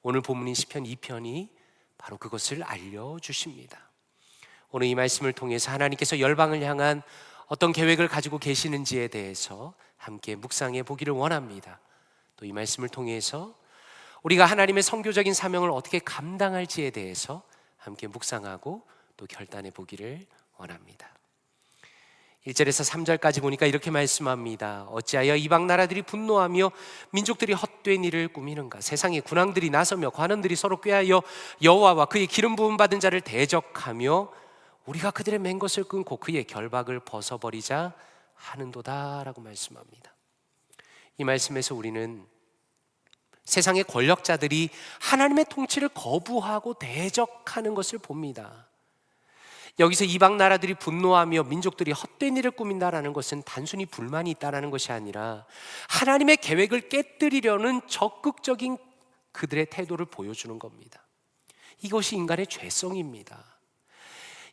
오늘 본문인 시편 2편이 바로 그것을 알려주십니다. 오늘 이 말씀을 통해서 하나님께서 열방을 향한 어떤 계획을 가지고 계시는지에 대해서 함께 묵상해 보기를 원합니다. 또 이 말씀을 통해서 우리가 하나님의 선교적인 사명을 어떻게 감당할지에 대해서 함께 묵상하고 또 결단해 보기를 원합니다. 1절에서 3절까지 보니까 이렇게 말씀합니다. 어찌하여 이방 나라들이 분노하며 민족들이 헛된 일을 꾸미는가? 세상의 군왕들이 나서며 관원들이 서로 꾀하여 여호와와 그의 기름 부음 받은 자를 대적하며 우리가 그들의 맹것을 끊고 그의 결박을 벗어버리자 하는도다 라고 말씀합니다. 이 말씀에서 우리는 세상의 권력자들이 하나님의 통치를 거부하고 대적하는 것을 봅니다. 여기서 이방 나라들이 분노하며 민족들이 헛된 일을 꾸민다라는 것은 단순히 불만이 있다는 것이 아니라 하나님의 계획을 깨뜨리려는 적극적인 그들의 태도를 보여주는 겁니다. 이것이 인간의 죄성입니다.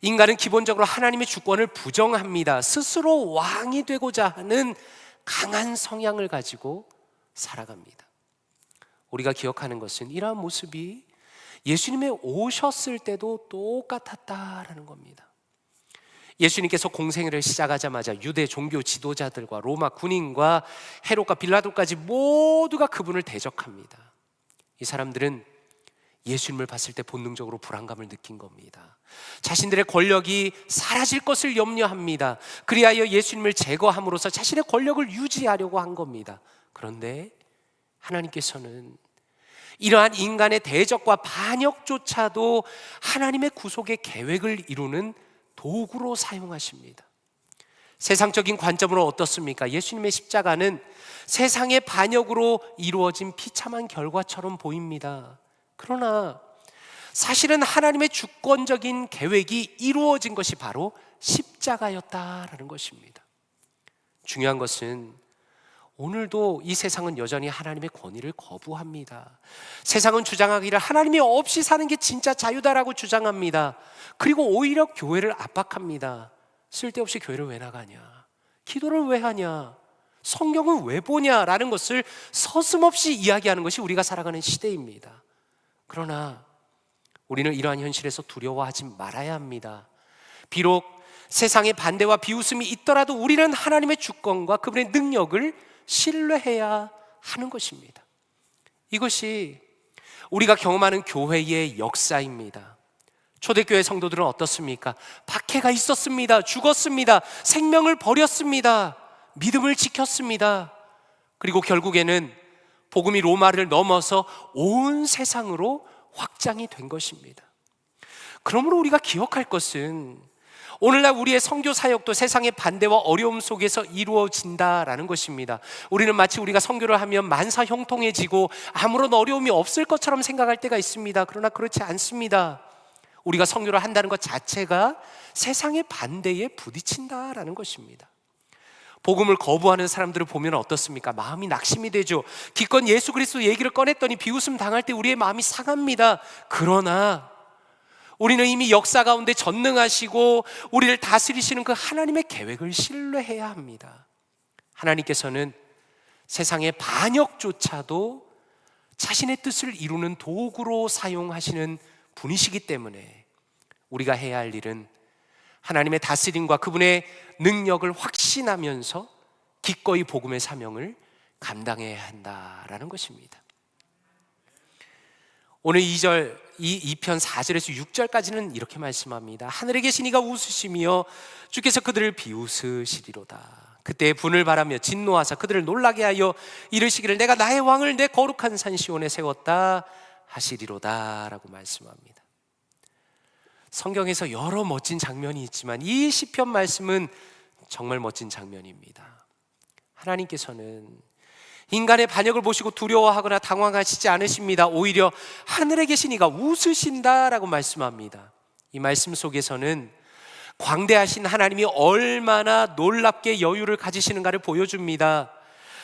인간은 기본적으로 하나님의 주권을 부정합니다. 스스로 왕이 되고자 하는 강한 성향을 가지고 살아갑니다. 우리가 기억하는 것은 이러한 모습이 예수님이 오셨을 때도 똑같았다라는 겁니다. 예수님께서 공생애를 시작하자마자 유대 종교 지도자들과 로마 군인과 헤롯과 빌라도까지 모두가 그분을 대적합니다. 이 사람들은 예수님을 봤을 때 본능적으로 불안감을 느낀 겁니다. 자신들의 권력이 사라질 것을 염려합니다. 그리하여 예수님을 제거함으로써 자신의 권력을 유지하려고 한 겁니다. 그런데 하나님께서는 이러한 인간의 대적과 반역조차도 하나님의 구속의 계획을 이루는 도구로 사용하십니다. 세상적인 관점으로 어떻습니까? 예수님의 십자가는 세상의 반역으로 이루어진 비참한 결과처럼 보입니다. 그러나 사실은 하나님의 주권적인 계획이 이루어진 것이 바로 십자가였다라는 것입니다. 중요한 것은 오늘도 이 세상은 여전히 하나님의 권위를 거부합니다. 세상은 주장하기를 하나님이 없이 사는 게 진짜 자유다라고 주장합니다. 그리고 오히려 교회를 압박합니다. 쓸데없이 교회를 왜 나가냐? 기도를 왜 하냐? 성경을 왜 보냐라는 것을 서슴없이 이야기하는 것이 우리가 살아가는 시대입니다. 그러나 우리는 이러한 현실에서 두려워하지 말아야 합니다. 비록 세상의 반대와 비웃음이 있더라도 우리는 하나님의 주권과 그분의 능력을 신뢰해야 하는 것입니다. 이것이 우리가 경험하는 교회의 역사입니다. 초대교회 성도들은 어떻습니까? 박해가 있었습니다. 죽었습니다. 생명을 버렸습니다. 믿음을 지켰습니다. 그리고 결국에는 복음이 로마를 넘어서 온 세상으로 확장이 된 것입니다. 그러므로 우리가 기억할 것은 오늘날 우리의 선교 사역도 세상의 반대와 어려움 속에서 이루어진다라는 것입니다. 우리는 마치 우리가 선교를 하면 만사 형통해지고 아무런 어려움이 없을 것처럼 생각할 때가 있습니다. 그러나 그렇지 않습니다. 우리가 선교를 한다는 것 자체가 세상의 반대에 부딪힌다라는 것입니다. 복음을 거부하는 사람들을 보면 어떻습니까? 마음이 낙심이 되죠. 기껏 예수 그리스도 얘기를 꺼냈더니 비웃음 당할 때 우리의 마음이 상합니다. 그러나 우리는 이미 역사 가운데 전능하시고 우리를 다스리시는 그 하나님의 계획을 신뢰해야 합니다. 하나님께서는 세상의 반역조차도 자신의 뜻을 이루는 도구로 사용하시는 분이시기 때문에 우리가 해야 할 일은 하나님의 다스림과 그분의 능력을 확신하면서 기꺼이 복음의 사명을 감당해야 한다라는 것입니다. 오늘 2편 4절에서 6절까지는 이렇게 말씀합니다. 하늘에 계신 이가 웃으시며 주께서 그들을 비웃으시리로다. 그때 분을 바라며 진노하사 그들을 놀라게 하여 이르시기를 내가 나의 왕을 내 거룩한 산 시온에 세웠다 하시리로다 라고 말씀합니다. 성경에서 여러 멋진 장면이 있지만 이 시편 말씀은 정말 멋진 장면입니다. 하나님께서는 인간의 반역을 보시고 두려워하거나 당황하시지 않으십니다. 오히려 하늘에 계신 이가 웃으신다라고 말씀합니다. 이 말씀 속에서는 광대하신 하나님이 얼마나 놀랍게 여유를 가지시는가를 보여줍니다.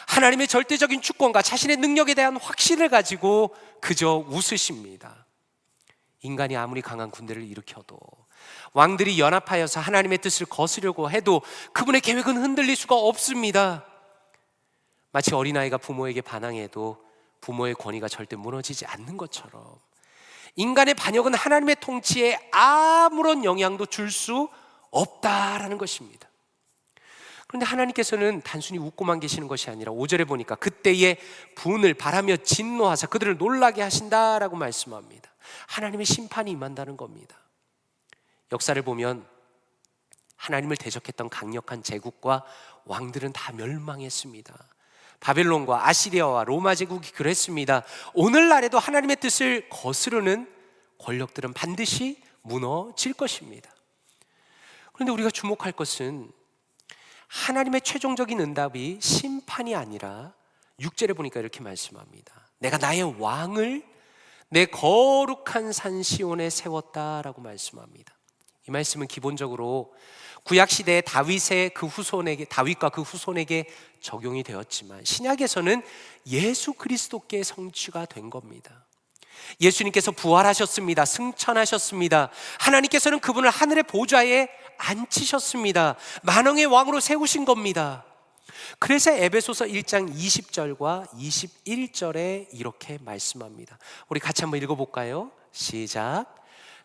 하나님의 절대적인 주권과 자신의 능력에 대한 확신을 가지고 그저 웃으십니다. 인간이 아무리 강한 군대를 일으켜도 왕들이 연합하여서 하나님의 뜻을 거스려고 해도 그분의 계획은 흔들릴 수가 없습니다. 마치 어린아이가 부모에게 반항해도 부모의 권위가 절대 무너지지 않는 것처럼 인간의 반역은 하나님의 통치에 아무런 영향도 줄 수 없다라는 것입니다. 그런데 하나님께서는 단순히 웃고만 계시는 것이 아니라 5절에 보니까 그때에 분을 바라며 진노하사 그들을 놀라게 하신다라고 말씀합니다. 하나님의 심판이 임한다는 겁니다. 역사를 보면 하나님을 대적했던 강력한 제국과 왕들은 다 멸망했습니다. 바벨론과 아시리아와 로마 제국이 그랬습니다. 오늘날에도 하나님의 뜻을 거스르는 권력들은 반드시 무너질 것입니다. 그런데 우리가 주목할 것은 하나님의 최종적인 응답이 심판이 아니라 6절에 보니까 이렇게 말씀합니다. 내가 나의 왕을 내 거룩한 산 시온에 세웠다라고 말씀합니다. 이 말씀은 기본적으로 구약 시대의 다윗과 그 후손에게 적용이 되었지만 신약에서는 예수 그리스도께 성취가 된 겁니다. 예수님께서 부활하셨습니다. 승천하셨습니다. 하나님께서는 그분을 하늘의 보좌에 앉히셨습니다. 만왕의 왕으로 세우신 겁니다. 그래서 에베소서 1장 20절과 21절에 이렇게 말씀합니다. 우리 같이 한번 읽어볼까요? 시작.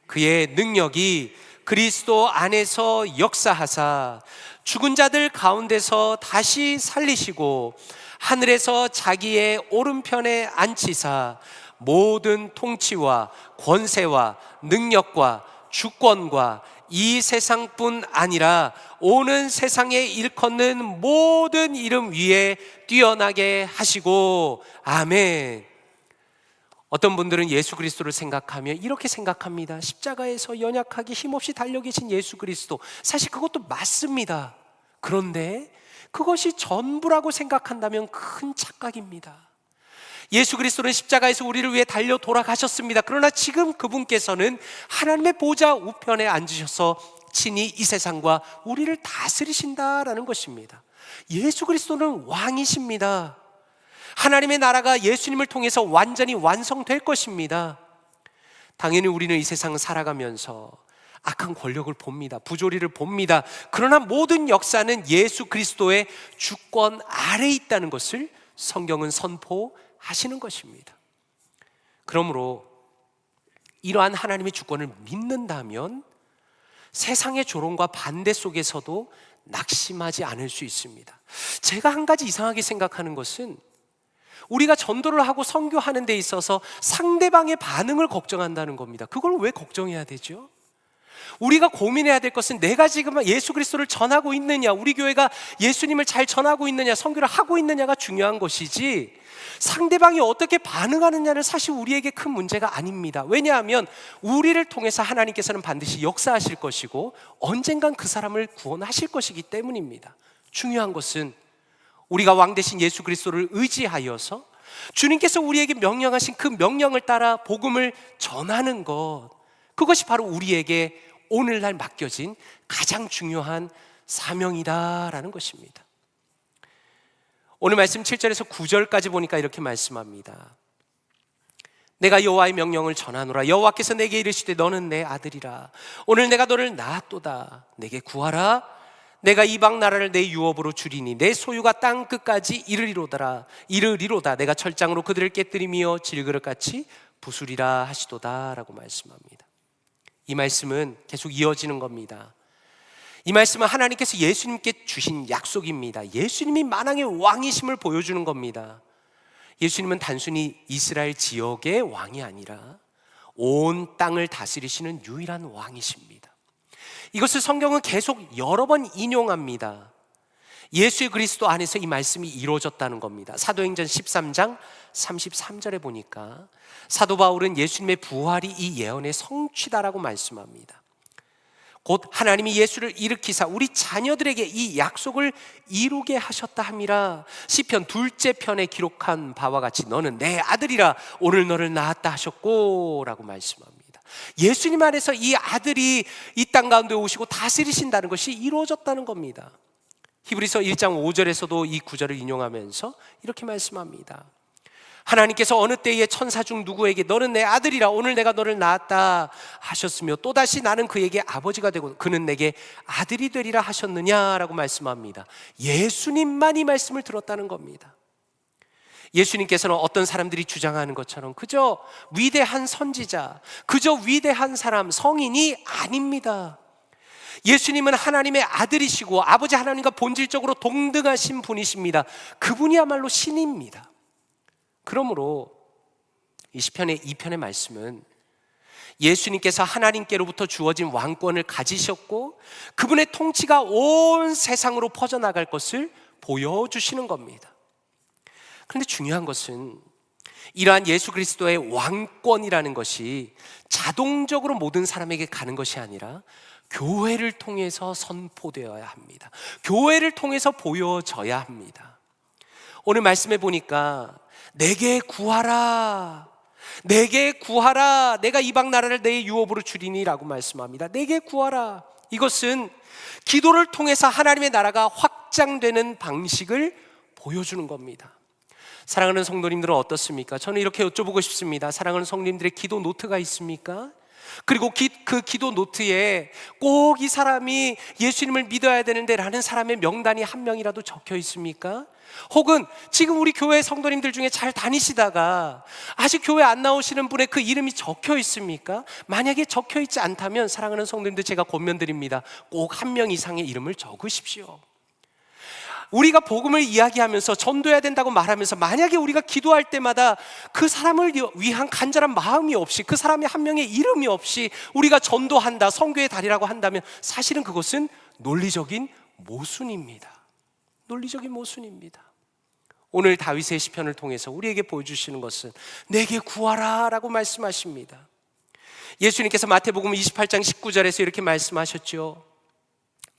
그의 능력이 그리스도 안에서 역사하사 죽은 자들 가운데서 다시 살리시고 하늘에서 자기의 오른편에 앉히사 모든 통치와 권세와 능력과 주권과 이 세상뿐 아니라 오는 세상에 일컫는 모든 이름 위에 뛰어나게 하시고 아멘. 어떤 분들은 예수 그리스도를 생각하며 이렇게 생각합니다. 십자가에서 연약하게 힘없이 달려 계신 예수 그리스도, 사실 그것도 맞습니다. 그런데 그것이 전부라고 생각한다면 큰 착각입니다. 예수 그리스도는 십자가에서 우리를 위해 달려 돌아가셨습니다. 그러나 지금 그분께서는 하나님의 보좌 우편에 앉으셔서 친히 이 세상과 우리를 다스리신다라는 것입니다. 예수 그리스도는 왕이십니다. 하나님의 나라가 예수님을 통해서 완전히 완성될 것입니다. 당연히 우리는 이 세상 살아가면서 악한 권력을 봅니다. 부조리를 봅니다. 그러나 모든 역사는 예수 그리스도의 주권 아래에 있다는 것을 성경은 선포하시는 것입니다. 그러므로 이러한 하나님의 주권을 믿는다면 세상의 조롱과 반대 속에서도 낙심하지 않을 수 있습니다. 제가 한 가지 이상하게 생각하는 것은 우리가 전도를 하고 선교하는 데 있어서 상대방의 반응을 걱정한다는 겁니다. 그걸 왜 걱정해야 되죠? 우리가 고민해야 될 것은 내가 지금 예수 그리스도를 전하고 있느냐, 우리 교회가 예수님을 잘 전하고 있느냐, 선교를 하고 있느냐가 중요한 것이지 상대방이 어떻게 반응하느냐는 사실 우리에게 큰 문제가 아닙니다. 왜냐하면 우리를 통해서 하나님께서는 반드시 역사하실 것이고 언젠간 그 사람을 구원하실 것이기 때문입니다. 중요한 것은 우리가 왕 대신 예수 그리스도를 의지하여서 주님께서 우리에게 명령하신 그 명령을 따라 복음을 전하는 것, 그것이 바로 우리에게 오늘날 맡겨진 가장 중요한 사명이다라는 것입니다. 오늘 말씀 7절에서 9절까지 보니까 이렇게 말씀합니다. 내가 여호와의 명령을 전하노라. 여호와께서 내게 이르시되 너는 내 아들이라. 오늘 내가 너를 낳았도다. 내게 구하라. 내가 이방 나라를 내 유업으로 주리니 내 소유가 땅 끝까지 이르리로다. 내가 철장으로 그들을 깨뜨리며 질그릇같이 부수리라 하시도다 라고 말씀합니다. 이 말씀은 계속 이어지는 겁니다. 이 말씀은 하나님께서 예수님께 주신 약속입니다. 예수님이 만왕의 왕이심을 보여주는 겁니다. 예수님은 단순히 이스라엘 지역의 왕이 아니라 온 땅을 다스리시는 유일한 왕이십니다. 이것을 성경은 계속 여러 번 인용합니다. 예수 그리스도 안에서 이 말씀이 이루어졌다는 겁니다. 사도행전 13장 33절에 보니까 사도 바울은 예수님의 부활이 이 예언의 성취다라고 말씀합니다. 곧 하나님이 예수를 일으키사 우리 자녀들에게 이 약속을 이루게 하셨다 함이라. 시편 2째 편에 기록한 바와 같이 너는 내 아들이라. 오늘 너를 낳았다 하셨고 라고 말씀합니다. 예수님 안에서 이 아들이 이 땅 가운데 오시고 다스리신다는 것이 이루어졌다는 겁니다. 히브리서 1장 5절에서도 이 구절을 인용하면서 이렇게 말씀합니다. 하나님께서 어느 때에 천사 중 누구에게 너는 내 아들이라 오늘 내가 너를 낳았다 하셨으며 또다시 나는 그에게 아버지가 되고 그는 내게 아들이 되리라 하셨느냐라고 말씀합니다. 예수님만 이 말씀을 들었다는 겁니다. 예수님께서는 어떤 사람들이 주장하는 것처럼 그저 위대한 선지자, 그저 위대한 사람, 성인이 아닙니다. 예수님은 하나님의 아들이시고 아버지 하나님과 본질적으로 동등하신 분이십니다. 그분이야말로 신입니다. 그러므로 이 시편의 2편의 말씀은 예수님께서 하나님께로부터 주어진 왕권을 가지셨고 그분의 통치가 온 세상으로 퍼져나갈 것을 보여주시는 겁니다. 그런데 중요한 것은 이러한 예수 그리스도의 왕권이라는 것이 자동적으로 모든 사람에게 가는 것이 아니라 교회를 통해서 선포되어야 합니다. 교회를 통해서 보여져야 합니다. 오늘 말씀해 보니까 내게 구하라, 내게 구하라, 내가 이방 나라를 내 유업으로 주리니 라고 말씀합니다. 내게 구하라. 이것은 기도를 통해서 하나님의 나라가 확장되는 방식을 보여주는 겁니다. 사랑하는 성도님들은 어떻습니까? 저는 이렇게 여쭤보고 싶습니다. 사랑하는 성도님들의 기도 노트가 있습니까? 그리고 그 기도 노트에 꼭 이 사람이 예수님을 믿어야 되는데 라는 사람의 명단이 한 명이라도 적혀 있습니까? 혹은 지금 우리 교회 성도님들 중에 잘 다니시다가 아직 교회 안 나오시는 분의 그 이름이 적혀 있습니까? 만약에 적혀 있지 않다면 사랑하는 성도님들, 제가 권면드립니다. 꼭 한 명 이상의 이름을 적으십시오. 우리가 복음을 이야기하면서 전도해야 된다고 말하면서 만약에 우리가 기도할 때마다 그 사람을 위한 간절한 마음이 없이, 그 사람의 한 명의 이름이 없이 우리가 전도한다, 선교의 달이라고 한다면 사실은 그것은 논리적인 모순입니다. 논리적인 모순입니다. 오늘 다윗의 시편을 통해서 우리에게 보여주시는 것은 내게 구하라 라고 말씀하십니다. 예수님께서 마태복음 28장 19절에서 이렇게 말씀하셨죠.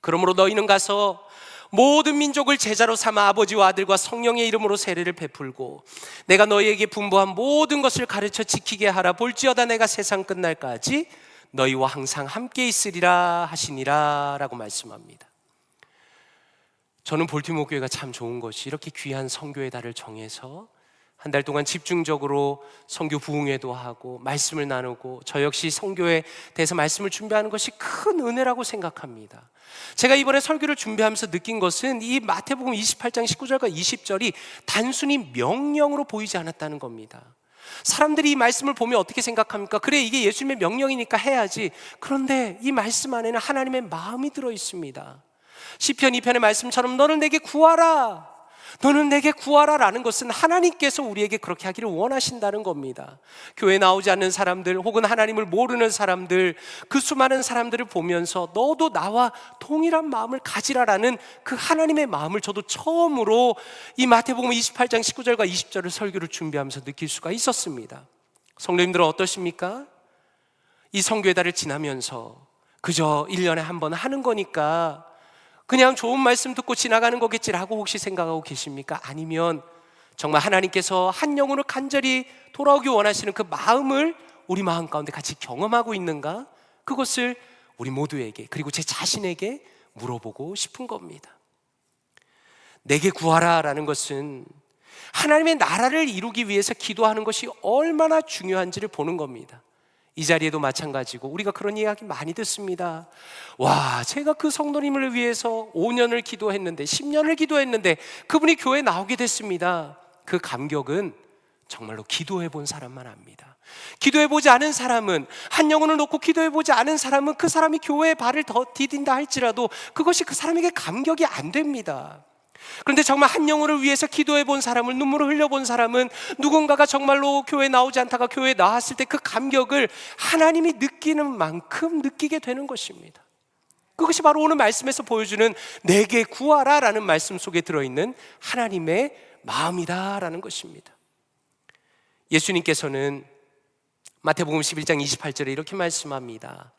그러므로 너희는 가서 모든 민족을 제자로 삼아 아버지와 아들과 성령의 이름으로 세례를 베풀고 내가 너희에게 분부한 모든 것을 가르쳐 지키게 하라. 볼지어다 내가 세상 끝날까지 너희와 항상 함께 있으리라 하시니라 라고 말씀합니다. 저는 볼티모어 교회가 참 좋은 것이 이렇게 귀한 선교의 달을 정해서 한 달 동안 집중적으로 선교 부흥회도 하고 말씀을 나누고 저 역시 선교에 대해서 말씀을 준비하는 것이 큰 은혜라고 생각합니다. 제가 이번에 설교를 준비하면서 느낀 것은 이 마태복음 28장 19절과 20절이 단순히 명령으로 보이지 않았다는 겁니다. 사람들이 이 말씀을 보면 어떻게 생각합니까? 그래, 이게 예수님의 명령이니까 해야지. 그런데 이 말씀 안에는 하나님의 마음이 들어 있습니다. 시편 2편의 말씀처럼 너는 내게 구하라, 너는 내게 구하라 라는 것은 하나님께서 우리에게 그렇게 하기를 원하신다는 겁니다. 교회에 나오지 않는 사람들 혹은 하나님을 모르는 사람들, 그 수많은 사람들을 보면서 너도 나와 동일한 마음을 가지라라는 그 하나님의 마음을 저도 처음으로 이 마태복음 28장 19절과 20절을 설교를 준비하면서 느낄 수가 있었습니다. 성도님들은 어떠십니까? 이 선교의 달을 지나면서 그저 1년에 한 번 하는 거니까 그냥 좋은 말씀 듣고 지나가는 거겠지라고 혹시 생각하고 계십니까? 아니면 정말 하나님께서 한 영혼을 간절히 돌아오기 원하시는 그 마음을 우리 마음 가운데 같이 경험하고 있는가? 그것을 우리 모두에게, 그리고 제 자신에게 물어보고 싶은 겁니다. 내게 구하라 라는 것은 하나님의 나라를 이루기 위해서 기도하는 것이 얼마나 중요한지를 보는 겁니다. 이 자리에도 마찬가지고 우리가 그런 이야기 많이 듣습니다. 와, 제가 그 성도님을 위해서 5년을 기도했는데 10년을 기도했는데 그분이 교회에 나오게 됐습니다. 그 감격은 정말로 기도해 본 사람만 압니다. 기도해 보지 않은 사람은, 한 영혼을 놓고 기도해 보지 않은 사람은 그 사람이 교회에 발을 더 디딘다 할지라도 그것이 그 사람에게 감격이 안 됩니다. 그런데 정말 한 영혼을 위해서 기도해 본 사람을, 눈물을 흘려 본 사람은 누군가가 정말로 교회에 나오지 않다가 교회에 나왔을 때 그 감격을 하나님이 느끼는 만큼 느끼게 되는 것입니다. 그것이 바로 오늘 말씀에서 보여주는 내게 구하라 라는 말씀 속에 들어있는 하나님의 마음이다라는 것입니다. 예수님께서는 마태복음 11장 28절에 이렇게 말씀합니다.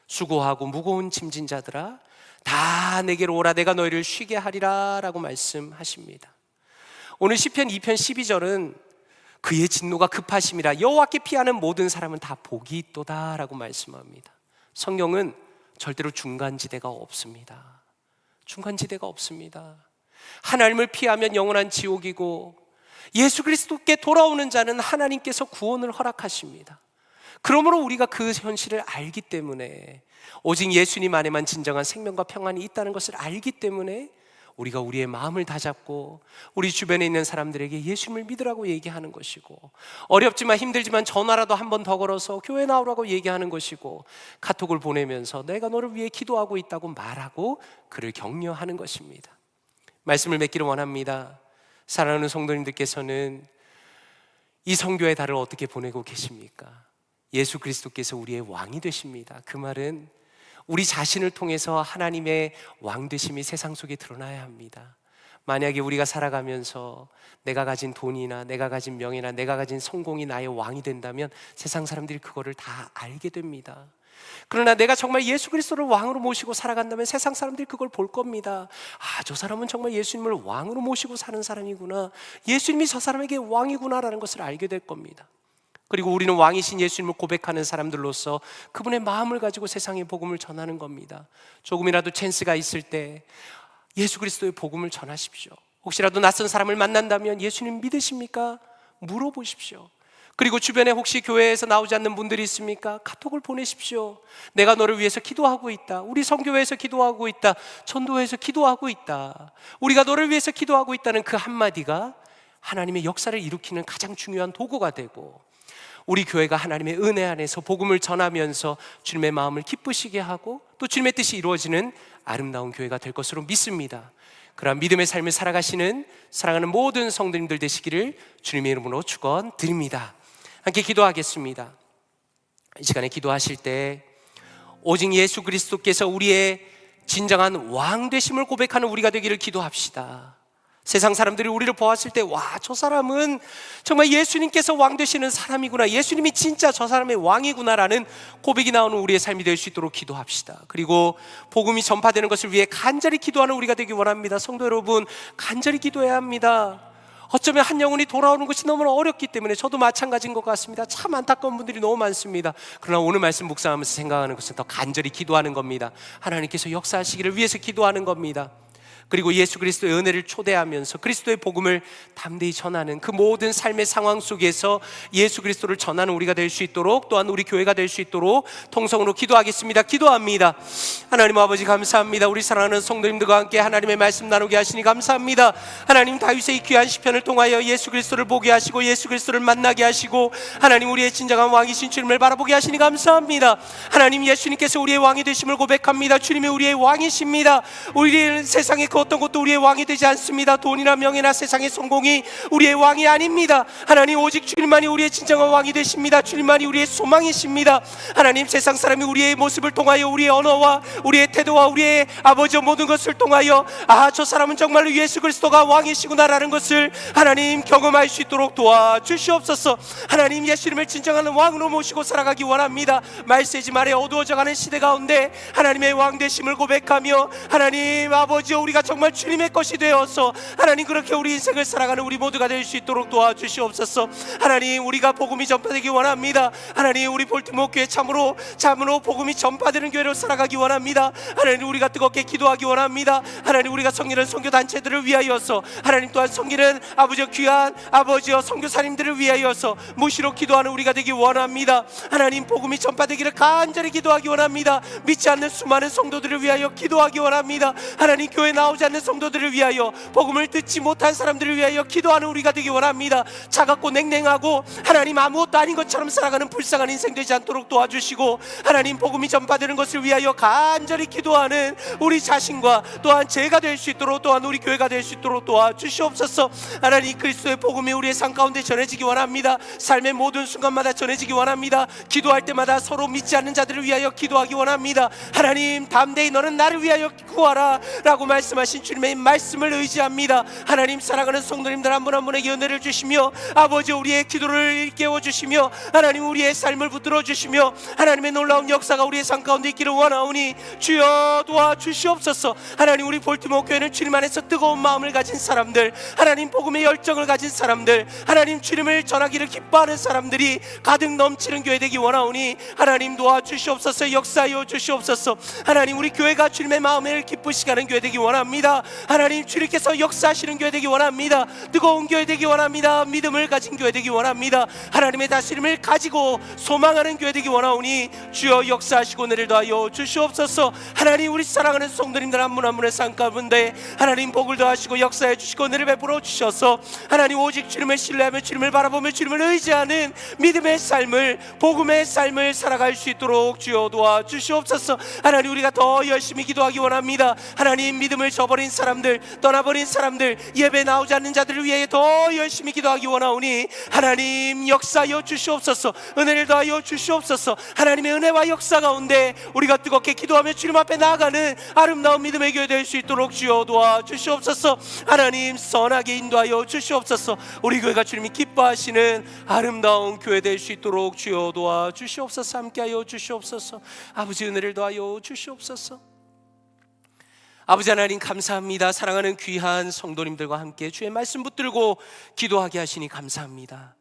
수고하고 무거운 짐진 자들아 다 내게로 오라, 내가 너희를 쉬게 하리라 라고 말씀하십니다. 오늘 시편 2편 12절은 그의 진노가 급하심이라 여호와께 피하는 모든 사람은 다 복이 있도다 라고 말씀합니다. 성경은 절대로 중간지대가 없습니다. 중간지대가 없습니다. 하나님을 피하면 영원한 지옥이고 예수 그리스도께 돌아오는 자는 하나님께서 구원을 허락하십니다. 그러므로 우리가 그 현실을 알기 때문에, 오직 예수님 안에만 진정한 생명과 평안이 있다는 것을 알기 때문에 우리가 우리의 마음을 다잡고 우리 주변에 있는 사람들에게 예수님을 믿으라고 얘기하는 것이고, 어렵지만 힘들지만 전화라도 한 번 더 걸어서 교회 나오라고 얘기하는 것이고, 카톡을 보내면서 내가 너를 위해 기도하고 있다고 말하고 그를 격려하는 것입니다. 말씀을 맺기를 원합니다. 사랑하는 성도님들께서는 이 선교의 달을 어떻게 보내고 계십니까? 예수 그리스도께서 우리의 왕이 되십니다. 그 말은 우리 자신을 통해서 하나님의 왕 되심이 세상 속에 드러나야 합니다. 만약에 우리가 살아가면서 내가 가진 돈이나 내가 가진 명예나 내가 가진 성공이 나의 왕이 된다면 세상 사람들이 그거를 다 알게 됩니다. 그러나 내가 정말 예수 그리스도를 왕으로 모시고 살아간다면 세상 사람들이 그걸 볼 겁니다. 아, 저 사람은 정말 예수님을 왕으로 모시고 사는 사람이구나, 예수님이 저 사람에게 왕이구나라는 것을 알게 될 겁니다. 그리고 우리는 왕이신 예수님을 고백하는 사람들로서 그분의 마음을 가지고 세상에 복음을 전하는 겁니다. 조금이라도 찬스가 있을 때 예수 그리스도의 복음을 전하십시오. 혹시라도 낯선 사람을 만난다면 예수님 믿으십니까? 물어보십시오. 그리고 주변에 혹시 교회에서 나오지 않는 분들이 있습니까? 카톡을 보내십시오. 내가 너를 위해서 기도하고 있다, 우리 선교회에서 기도하고 있다, 전도회에서 기도하고 있다, 우리가 너를 위해서 기도하고 있다는 그 한마디가 하나님의 역사를 일으키는 가장 중요한 도구가 되고, 우리 교회가 하나님의 은혜 안에서 복음을 전하면서 주님의 마음을 기쁘시게 하고 또 주님의 뜻이 이루어지는 아름다운 교회가 될 것으로 믿습니다. 그러한 믿음의 삶을 살아가시는 사랑하는 모든 성도님들 되시기를 주님의 이름으로 축원드립니다. 함께 기도하겠습니다. 이 시간에 기도하실 때 오직 예수 그리스도께서 우리의 진정한 왕 되심을 고백하는 우리가 되기를 기도합시다. 세상 사람들이 우리를 보았을 때 와, 저 사람은 정말 예수님께서 왕 되시는 사람이구나, 예수님이 진짜 저 사람의 왕이구나라는 고백이 나오는 우리의 삶이 될 수 있도록 기도합시다. 그리고 복음이 전파되는 것을 위해 간절히 기도하는 우리가 되기 원합니다. 성도 여러분, 간절히 기도해야 합니다. 어쩌면 한 영혼이 돌아오는 것이 너무 어렵기 때문에 저도 마찬가지인 것 같습니다. 참 안타까운 분들이 너무 많습니다. 그러나 오늘 말씀 묵상하면서 생각하는 것은 더 간절히 기도하는 겁니다. 하나님께서 역사하시기를 위해서 기도하는 겁니다. 그리고 예수 그리스도의 은혜를 초대하면서 그리스도의 복음을 담대히 전하는 그 모든 삶의 상황 속에서 예수 그리스도를 전하는 우리가 될 수 있도록, 또한 우리 교회가 될 수 있도록 통성으로 기도하겠습니다. 기도합니다. 하나님 아버지 감사합니다. 우리 사랑하는 성도님들과 함께 하나님의 말씀 나누게 하시니 감사합니다. 하나님, 다윗의 이 귀한 시편을 통하여 예수 그리스도를 보게 하시고 예수 그리스도를 만나게 하시고 하나님, 우리의 진정한 왕이신 주님을 바라보게 하시니 감사합니다. 하나님, 예수님께서 우리의 왕이 되심을 고백합니다. 주님이 우리의 왕이십니다. 우리는 세상의 그 어떤 것도 우리의 왕이 되지 않습니다. 돈이나 명예나 세상의 성공이 우리의 왕이 아닙니다. 하나님, 오직 주님만이 우리의 진정한 왕이 되십니다. 주님만이 우리의 소망이십니다. 하나님, 세상 사람이 우리의 모습을 통하여 우리의 언어와 우리의 태도와 우리의 아버지 모든 것을 통하여 아, 저 사람은 정말로 예수 그리스도가 왕이시구나라는 것을 하나님 경험할 수 있도록 도와주시옵소서. 하나님, 예수님을 진정한 왕으로 모시고 살아가기 원합니다. 말세지 말에 어두워져가는 시대 가운데 하나님의 왕 되심을 고백하며 하나님 아버지, 우리가 정말 주님의 것이 되어서 하나님, 그렇게 우리 인생을 살아가는 우리 모두가 될 수 있도록 도와주시옵소서. 하나님, 우리가 복음이 전파되기 원합니다. 하나님, 우리 볼티모어 교회 참으로 복음이 전파되는 교회로 살아가기 원합니다. 하나님, 우리가 뜨겁게 기도하기 원합니다. 하나님, 우리가 섬기는 선교단체들을 위하여서 하나님, 또한 섬기는 아버지 귀한 아버지여 선교사님들을 위하여서 무시로 기도하는 우리가 되기 원합니다. 하나님, 복음이 전파되기를 간절히 기도하기 원합니다. 믿지 않는 수많은 성도들을 위하여 기도하기 원합니다. 하나님, 교회 나오지 않는 성도들을 위하여, 복음을 듣지 못한 사람들을 위하여 기도하는 우리가 되기 원합니다. 차갑고 냉랭하고 하나님 아무것도 아닌 것처럼 살아가는 불쌍한 인생 되지 않도록 도와주시고 하나님, 복음이 전파되는 것을 위하여 간절히 기도하는 우리 자신과 또한 제가 될 수 있도록, 또한 우리 교회가 될 수 있도록 도와주시옵소서. 하나님, 그리스도의 복음이 우리의 삶 가운데 전해지기 원합니다. 삶의 모든 순간마다 전해지기 원합니다. 기도할 때마다 서로 믿지 않는 자들을 위하여 기도하기 원합니다. 하나님, 담대히 너는 나를 위하여 구하라 라고 말씀하신 주님의 말씀을 의지합니다. 하나님, 사랑하는 성도님들 한 분 한 분에게 은혜를 주시며 아버지, 우리의 기도를 일깨워 주시며 하나님, 우리의 삶을 붙들어 주시며 하나님의 놀라운 역사가 우리의 삶 가운데 있기를 원하오니 주여 도와주시옵소서. 하나님, 우리 볼티모어 교회는 주님 안에서 뜨거운 마음을 가진 사람들, 하나님 복음의 열정을 가진 사람들, 하나님 주님을 전하기를 기뻐하는 사람들이 가득 넘치는 교회 되기 원하오니 하나님 도와주시옵소서. 역사하여 주시옵소서. 하나님, 우리 교회가 주님의 마음을 기쁘시게 하는 교회 되기 원합니다. 하나님, 주님께서 역사하시는 교회 되기 원합니다. 뜨거운 교회 되기 원합니다. 믿음을 가진 교회 되기 원합니다. 하나님의 다스림을 가지고 소망하는 교회 되기 원하오니 주여 역사하시고 은혜를 더하여 주시옵소서. 하나님, 우리 사랑하는 성도님들 한 분 한 분의 삶 가운데 하나님 복을 더하시고 역사해 주시고 은혜를 베풀어 주셔서 하나님, 오직 주님을 신뢰하며 주님을 바라보며 주님을 의지하는 믿음의 삶을, 복음의 삶을 살아갈 수 있도록 주여 도와주시옵소서. 하나님, 우리가 더 열심히 기도하기 원합니다. 하나님, 믿음을 저버린 사람들, 떠나버린 사람들, 예배 나오지 않는 자들을 위해 더 열심히 기도하기 원하오니 하나님 역사하여 주시옵소서. 은혜를 더하여 주시옵소서. 하나님의 은혜와 역사 가운데 우리가 뜨겁게 기도하며 주님 앞에 나아가는 아름다운 믿음의 교회 될 수 있도록 주여 도와주시옵소서. 하나님 선하게 인도하여 주시옵소서. 우리 교회가 주님이 기뻐하시는 아름다운 교회 될 수 있도록 주여 도와주시옵소서. 함께하여 주시옵소서. 아버지 은혜를 더하여 주시옵소서. 아버지 하나님 감사합니다. 사랑하는 귀한 성도님들과 함께 주의 말씀 붙들고 기도하게 하시니 감사합니다.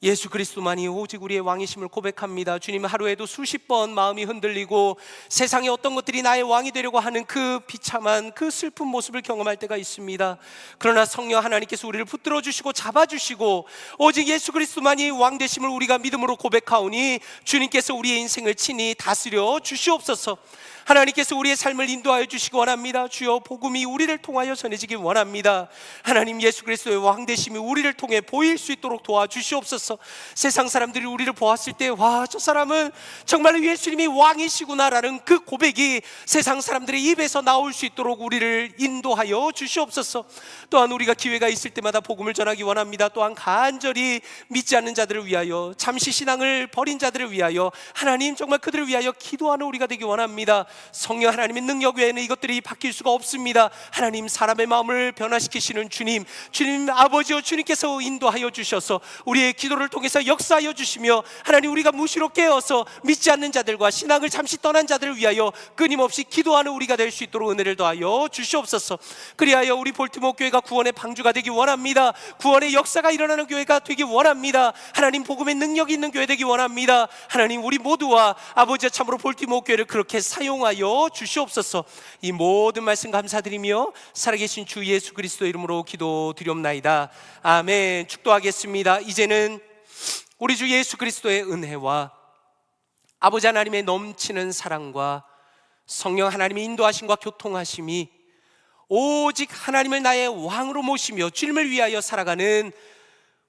예수 그리스도만이 오직 우리의 왕이심을 고백합니다. 주님, 하루에도 수십 번 마음이 흔들리고 세상에 어떤 것들이 나의 왕이 되려고 하는 그 비참한 그 슬픈 모습을 경험할 때가 있습니다. 그러나 성령 하나님께서 우리를 붙들어 주시고 잡아주시고 오직 예수 그리스도만이 왕 되심을 우리가 믿음으로 고백하오니 주님께서 우리의 인생을 친히 다스려 주시옵소서. 하나님께서 우리의 삶을 인도하여 주시기 원합니다. 주여, 복음이 우리를 통하여 전해지기 원합니다. 하나님, 예수 그리스도의 왕 되심이 우리를 통해 보일 수 있도록 도와주시옵소서. 세상 사람들이 우리를 보았을 때 와, 저 사람은 정말로 예수님이 왕이시구나라는 그 고백이 세상 사람들의 입에서 나올 수 있도록 우리를 인도하여 주시옵소서. 또한 우리가 기회가 있을 때마다 복음을 전하기 원합니다. 또한 간절히 믿지 않는 자들을 위하여, 잠시 신앙을 버린 자들을 위하여, 하나님 정말 그들을 위하여 기도하는 우리가 되기 원합니다. 성령 하나님의 능력 외에는 이것들이 바뀔 수가 없습니다. 하나님, 사람의 마음을 변화시키시는 주님, 주님 아버지여, 주님께서 인도하여 주셔서 우리의 기도를 통해서 역사하여 주시며, 하나님 우리가 무시로 깨어서 믿지 않는 자들과 신앙을 잠시 떠난 자들을 위하여 끊임없이 기도하는 우리가 될 수 있도록 은혜를 더하여 주시옵소서. 그리하여 우리 볼티모어 교회가 구원의 방주가 되기 원합니다. 구원의 역사가 일어나는 교회가 되기 원합니다. 하나님, 복음의 능력이 있는 교회 되기 원합니다. 하나님, 우리 모두와 아버지여 참으로 볼티모어 교회를 그렇게 사용하여 주시옵소서. 이 모든 말씀 감사드리며 살아계신 주 예수 그리스도 이름으로 기도드리옵나이다. 아멘. 축도하겠습니다. 이제는 우리 주 예수 그리스도의 은혜와 아버지 하나님의 넘치는 사랑과 성령 하나님의 인도하심과 교통하심이 오직 하나님을 나의 왕으로 모시며 주님을 위하여 살아가는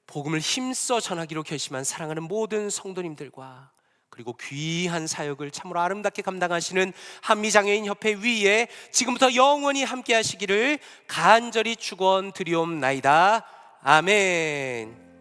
복음을 힘써 전하기로 결심한 사랑하는 모든 성도님들과 그리고 귀한 사역을 참으로 아름답게 감당하시는 한미장애인 협회 위에 지금부터 영원히 함께 하시기를 간절히 축원드리옵나이다. 아멘.